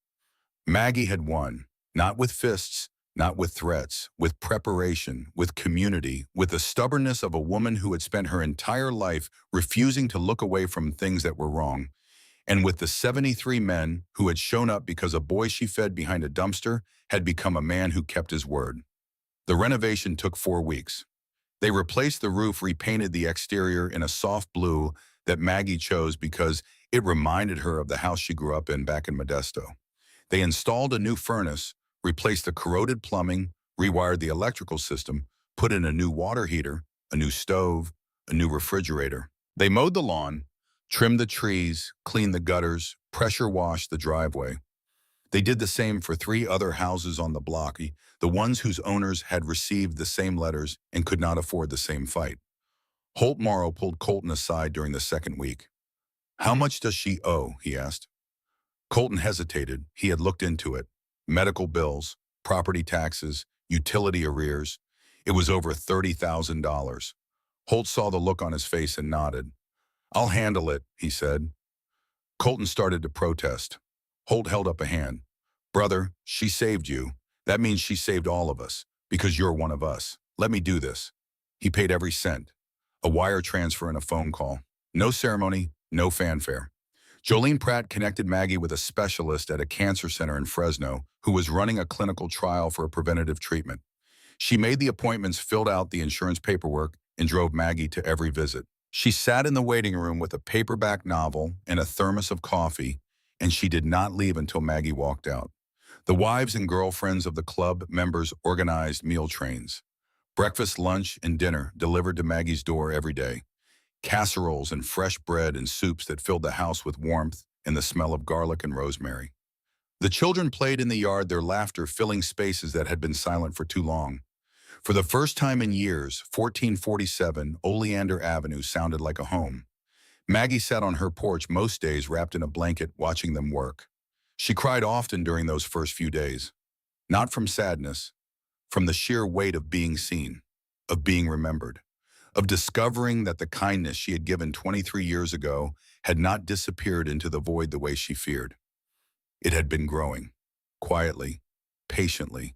Maggie had won, not with fists, not with threats, with preparation, with community, with the stubbornness of a woman who had spent her entire life refusing to look away from things that were wrong, and with the 73 men who had shown up because a boy she fed behind a dumpster had become a man who kept his word. The renovation took 4 weeks. They replaced the roof, repainted the exterior in a soft blue that Maggie chose because it reminded her of the house she grew up in back in Modesto. They installed a new furnace, replaced the corroded plumbing, rewired the electrical system, put in a new water heater, a new stove, a new refrigerator. They mowed the lawn, trimmed the trees, cleaned the gutters, pressure washed the driveway. They did the same for 3 other houses on the block, the ones whose owners had received the same letters and could not afford the same fight. Holt Morrow pulled Colton aside during the second week. "How much does she owe?" he asked. Colton hesitated. He had looked into it. Medical bills, property taxes, utility arrears. It was over $30,000. Holt saw the look on his face and nodded. "I'll handle it," he said. Colton started to protest. Holt held up a hand. "Brother, she saved you. That means she saved all of us, because you're one of us. Let me do this." He paid every cent. A wire transfer and a phone call. No ceremony, no fanfare. Jolene Pratt connected Maggie with a specialist at a cancer center in Fresno who was running a clinical trial for a preventative treatment. She made the appointments, filled out the insurance paperwork, and drove Maggie to every visit. She sat in the waiting room with a paperback novel and a thermos of coffee, and she did not leave until Maggie walked out. The wives and girlfriends of the club members organized meal trains. Breakfast, lunch, and dinner delivered to Maggie's door every day. Casseroles and fresh bread and soups that filled the house with warmth and the smell of garlic and rosemary. The children played in the yard, their laughter filling spaces that had been silent for too long. For the first time in years, 1447 Oleander Avenue sounded like a home. Maggie sat on her porch most days wrapped in a blanket watching them work. She cried often during those first few days. Not from sadness, from the sheer weight of being seen, of being remembered, of discovering that the kindness she had given 23 years ago had not disappeared into the void the way she feared. It had been growing, quietly, patiently,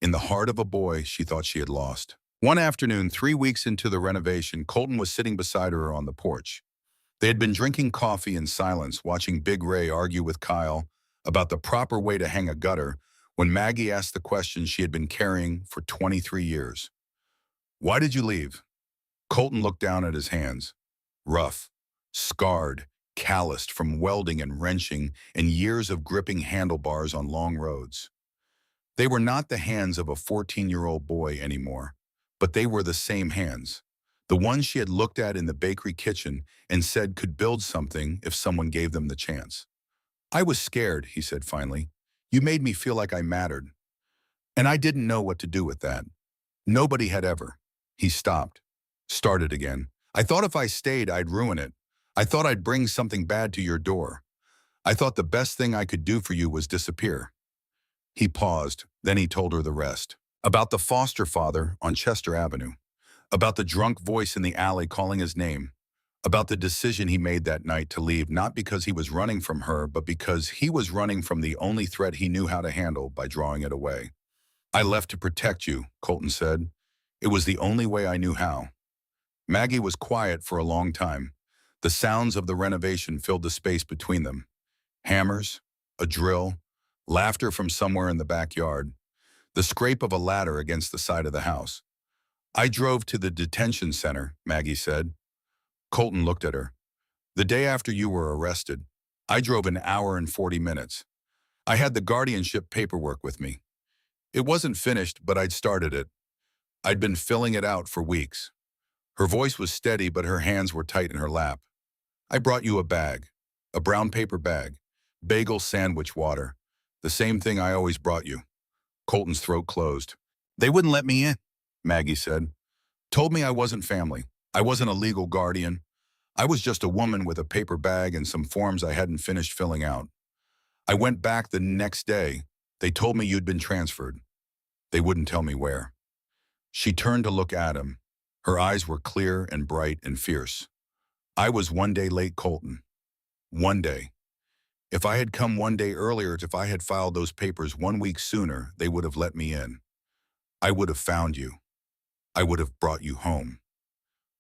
in the heart of a boy she thought she had lost. One afternoon, 3 weeks into the renovation, Colton was sitting beside her on the porch. They had been drinking coffee in silence, watching Big Ray argue with Kyle about the proper way to hang a gutter when Maggie asked the question she had been carrying for 23 years. "Why did you leave?" Colton looked down at his hands. Rough, scarred, calloused from welding and wrenching and years of gripping handlebars on long roads. They were not the hands of a 14-year-old boy anymore, but they were the same hands. The ones she had looked at in the bakery kitchen and said could build something if someone gave them the chance. "I was scared," he said finally. "You made me feel like I mattered. And I didn't know what to do with that. Nobody had ever." He stopped, started again. "I thought if I stayed, I'd ruin it. I thought I'd bring something bad to your door. I thought the best thing I could do for you was disappear." He paused, then he told her the rest. About the foster father on Chester Avenue. About the drunk voice in the alley calling his name. About the decision he made that night to leave, not because he was running from her, but because he was running from the only threat he knew how to handle by drawing it away. "I left to protect you," Colton said. "It was the only way I knew how." Maggie was quiet for a long time. The sounds of the renovation filled the space between them. Hammers, a drill, laughter from somewhere in the backyard, the scrape of a ladder against the side of the house. "I drove to the detention center," Maggie said. Colton looked at her. "The day after you were arrested, I drove an hour and 40 minutes. I had the guardianship paperwork with me. It wasn't finished, but I'd started it. I'd been filling it out for weeks." Her voice was steady, but her hands were tight in her lap. "I brought you a bag, a brown paper bag, bagel sandwich water, the same thing I always brought you." Colton's throat closed. "They wouldn't let me in," Maggie said. "Told me I wasn't family. I wasn't a legal guardian. I was just a woman with a paper bag and some forms I hadn't finished filling out. I went back the next day. They told me you'd been transferred. They wouldn't tell me where." She turned to look at him. Her eyes were clear and bright and fierce. "I was one day late, Colton. One day. If I had come one day earlier, if I had filed those papers 1 week sooner, they would have let me in. I would have found you. I would have brought you home."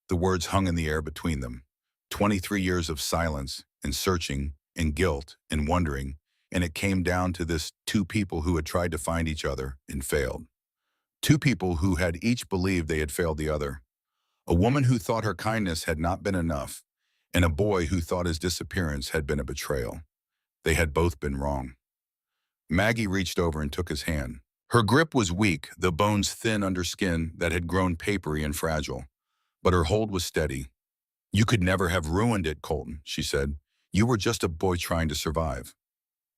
The words hung in the air between them. 23 years of silence and searching and guilt and wondering, and it came down to this: two people who had tried to find each other and failed. Two people who had each believed they had failed the other. A woman who thought her kindness had not been enough, and a boy who thought his disappearance had been a betrayal. They had both been wrong. Maggie reached over and took his hand. Her grip was weak, the bones thin under skin that had grown papery and fragile. But her hold was steady. "You could never have ruined it, Colton," she said. "You were just a boy trying to survive."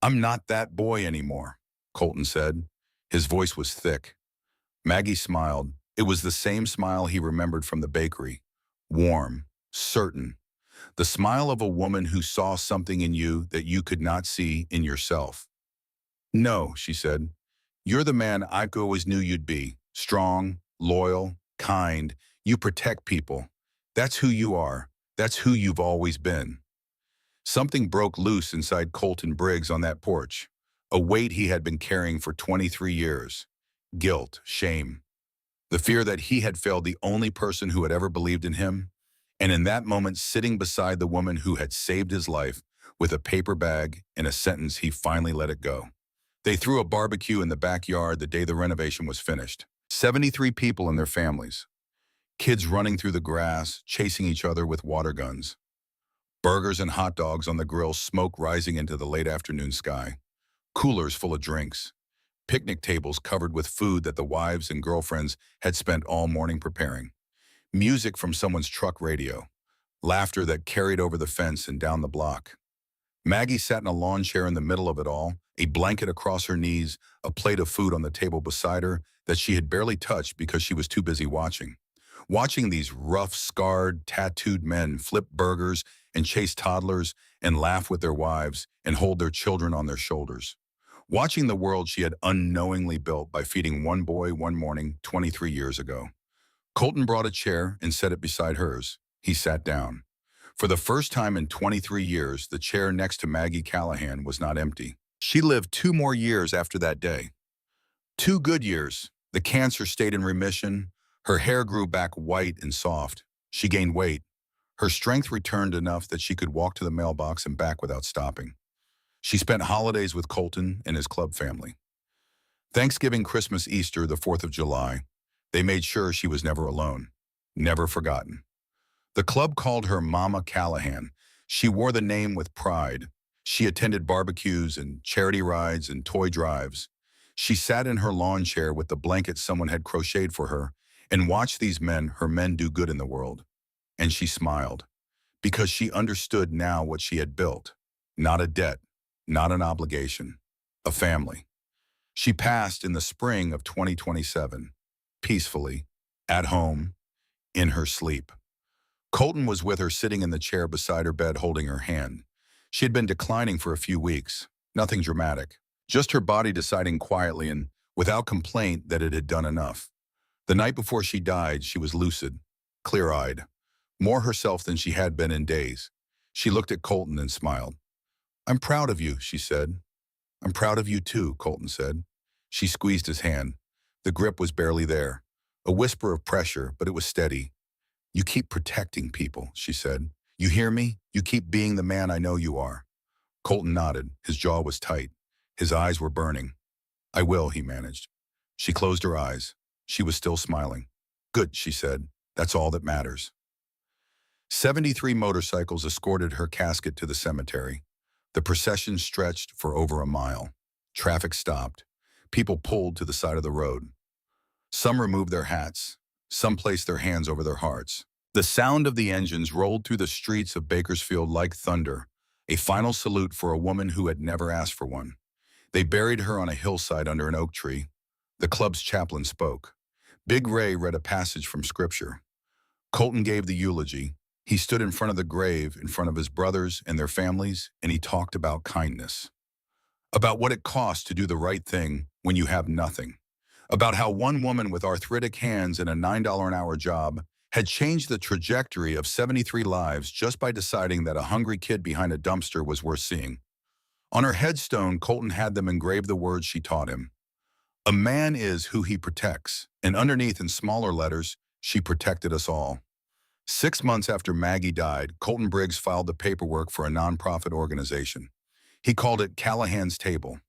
"I'm not that boy anymore," Colton said. His voice was thick. Maggie smiled. It was the same smile he remembered from the bakery. Warm, certain. The smile of a woman who saw something in you that you could not see in yourself. "No," she said. "You're the man I always knew you'd be. Strong, loyal, kind. You protect people. That's who you are. That's who you've always been. Something broke loose inside Colton Briggs on that porch, a weight he had been carrying for 23 years. Guilt, shame, the fear that he had failed the only person who had ever believed in him. And in that moment, sitting beside the woman who had saved his life with a paper bag and a sentence, he finally let it go. They threw a barbecue in the backyard the day the renovation was finished. 73 people and their families. Kids running through the grass, chasing each other with water guns. Burgers and hot dogs on the grill, smoke rising into the late afternoon sky. Coolers full of drinks. Picnic tables covered with food that the wives and girlfriends had spent all morning preparing. Music from someone's truck radio. Laughter that carried over the fence and down the block. Maggie sat in a lawn chair in the middle of it all, a blanket across her knees, a plate of food on the table beside her that she had barely touched because she was too busy watching. Watching these rough, scarred, tattooed men flip burgers and chase toddlers and laugh with their wives and hold their children on their shoulders. Watching the world she had unknowingly built by feeding one boy one morning 23 years ago. Colton brought a chair and set it beside hers. He sat down. For the first time in 23 years, the chair next to Maggie Callahan was not empty. She lived 2 more years after that day. 2 good years. The cancer stayed in remission. Her hair grew back white and soft. She gained weight. Her strength returned enough that she could walk to the mailbox and back without stopping. She spent holidays with Colton and his club family. Thanksgiving, Christmas, Easter, the 4th of July. They made sure she was never alone, never forgotten. The club called her Mama Callahan. She wore the name with pride. She attended barbecues and charity rides and toy drives. She sat in her lawn chair with the blanket someone had crocheted for her and watched these men, her men, do good in the world. And she smiled, because she understood now what she had built. Not a debt, not an obligation, a family. She passed in the spring of 2027, peacefully, at home, in her sleep. Colton was with her sitting in the chair beside her bed holding her hand. She had been declining for a few weeks, nothing dramatic, just her body deciding quietly and without complaint that it had done enough. The night before she died, she was lucid, clear-eyed, more herself than she had been in days. She looked at Colton and smiled. "I'm proud of you," she said. "I'm proud of you too," Colton said. She squeezed his hand. The grip was barely there. A whisper of pressure, but it was steady. "You keep protecting people," she said. "You hear me? You keep being the man I know you are." Colton nodded. His jaw was tight. His eyes were burning. "I will," he managed. She closed her eyes. She was still smiling. "Good," she said. "That's all that matters." 73 motorcycles escorted her casket to the cemetery. The procession stretched for over a mile. Traffic stopped. People pulled to the side of the road. Some removed their hats. Some placed their hands over their hearts. The sound of the engines rolled through the streets of Bakersfield like thunder, a final salute for a woman who had never asked for one. They buried her on a hillside under an oak tree. The club's chaplain spoke. Big Ray read a passage from Scripture. Colton gave the eulogy. He stood in front of the grave, in front of his brothers and their families, and he talked about kindness. About what it costs to do the right thing when you have nothing. About how one woman with arthritic hands and a $9 an hour job had changed the trajectory of 73 lives just by deciding that a hungry kid behind a dumpster was worth seeing. On her headstone, Colton had them engrave the words she taught him. "A man is who he protects," and underneath in smaller letters, "She protected us all." 6 months after Maggie died, Colton Briggs filed the paperwork for a nonprofit organization. He called it Callahan's Table.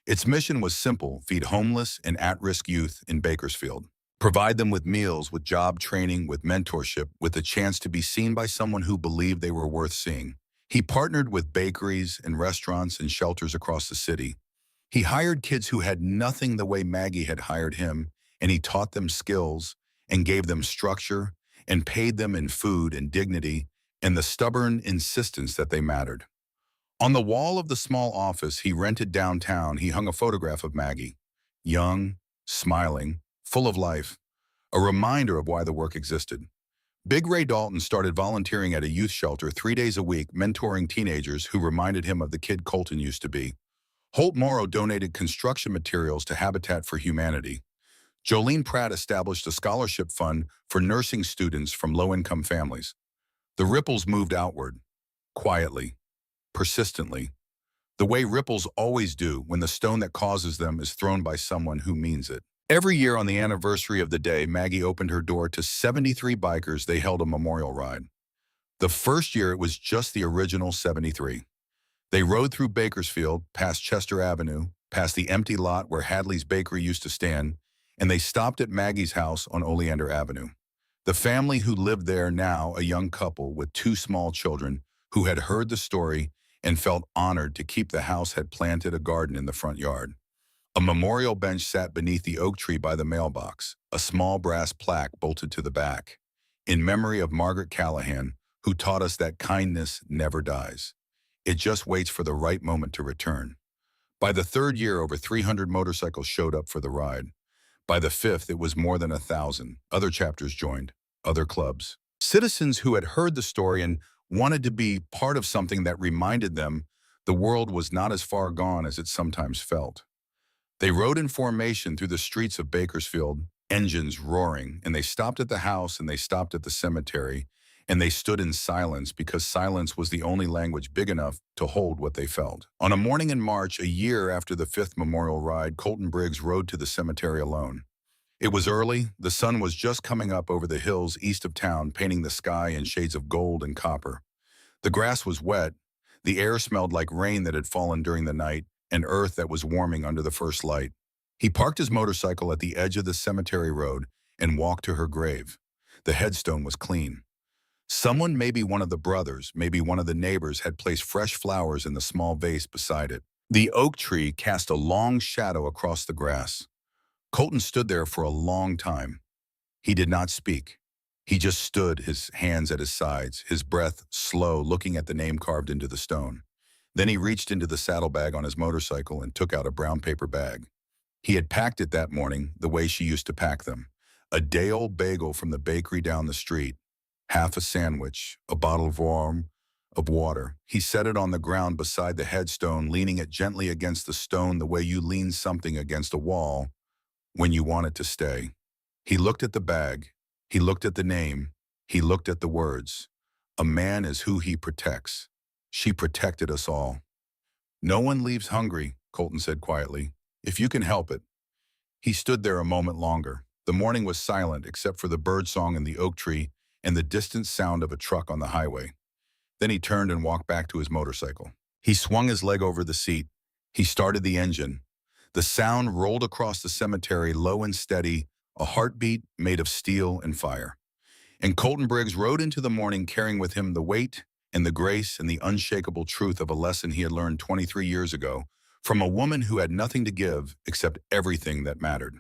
Its mission was simple: feed homeless and at-risk youth in Bakersfield. Provide them with meals, with job training, with mentorship, with the chance to be seen by someone who believed they were worth seeing. He partnered with bakeries and restaurants and shelters across the city. He hired kids who had nothing the way Maggie had hired him, and he taught them skills and gave them structure and paid them in food and dignity and the stubborn insistence that they mattered. On the wall of the small office he rented downtown, he hung a photograph of Maggie, young, smiling, full of life, a reminder of why the work existed. Big Ray Dalton started volunteering at a youth shelter 3 days a week, mentoring teenagers who reminded him of the kid Colton used to be. Holt Morrow donated construction materials to Habitat for Humanity. Jolene Pratt established a scholarship fund for nursing students from low-income families. The ripples moved outward, quietly, persistently, the way ripples always do when the stone that causes them is thrown by someone who means it. Every year on the anniversary of the day Maggie opened her door to 73 bikers, they held a memorial ride. The first year it was just the original 73. They rode through Bakersfield, past Chester Avenue, past the empty lot where Hadley's Bakery used to stand, and they stopped at Maggie's house on Oleander Avenue. The family who lived there, now a young couple with two small children, who had heard the story and felt honored to keep the house, had planted a garden in the front yard. A memorial bench sat beneath the oak tree by the mailbox, a small brass plaque bolted to the back, in memory of Margaret Callahan, who taught us that kindness never dies. It just waits for the right moment to return. By the third year, over 300 motorcycles showed up for the ride. By the fifth, it was more than 1,000. Other chapters joined, other clubs. Citizens who had heard the story and wanted to be part of something that reminded them the world was not as far gone as it sometimes felt. They rode in formation through the streets of Bakersfield, engines roaring, and they stopped at the house and they stopped at the cemetery, and they stood in silence because silence was the only language big enough to hold what they felt. On a morning in March, a year after the fifth memorial ride, Colton Briggs rode to the cemetery alone. It was early, the sun was just coming up over the hills east of town, painting the sky in shades of gold and copper. The grass was wet, the air smelled like rain that had fallen during the night, and earth that was warming under the first light. He parked his motorcycle at the edge of the cemetery road and walked to her grave. The headstone was clean. Someone, maybe one of the brothers, maybe one of the neighbors, had placed fresh flowers in the small vase beside it. The oak tree cast a long shadow across the grass. Colton stood there for a long time. He did not speak. He just stood, his hands at his sides, his breath slow, looking at the name carved into the stone. Then he reached into the saddlebag on his motorcycle and took out a brown paper bag. He had packed it that morning the way she used to pack them. A day-old bagel from the bakery down the street, half a sandwich, a bottle of water. He set it on the ground beside the headstone, leaning it gently against the stone the way you lean something against a wall when you want it to stay. He looked at the bag. He looked at the name. He looked at the words. A man is who he protects. She protected us all. No one leaves hungry, Colton said quietly, if you can help it. He stood there a moment longer. The morning was silent except for the birdsong in the oak tree and the distant sound of a truck on the highway. Then he turned and walked back to his motorcycle. He swung his leg over the seat. He started the engine. The sound rolled across the cemetery, low and steady, a heartbeat made of steel and fire. And Colton Briggs rode into the morning carrying with him the weight and the grace and the unshakable truth of a lesson he had learned 23 years ago from a woman who had nothing to give except everything that mattered.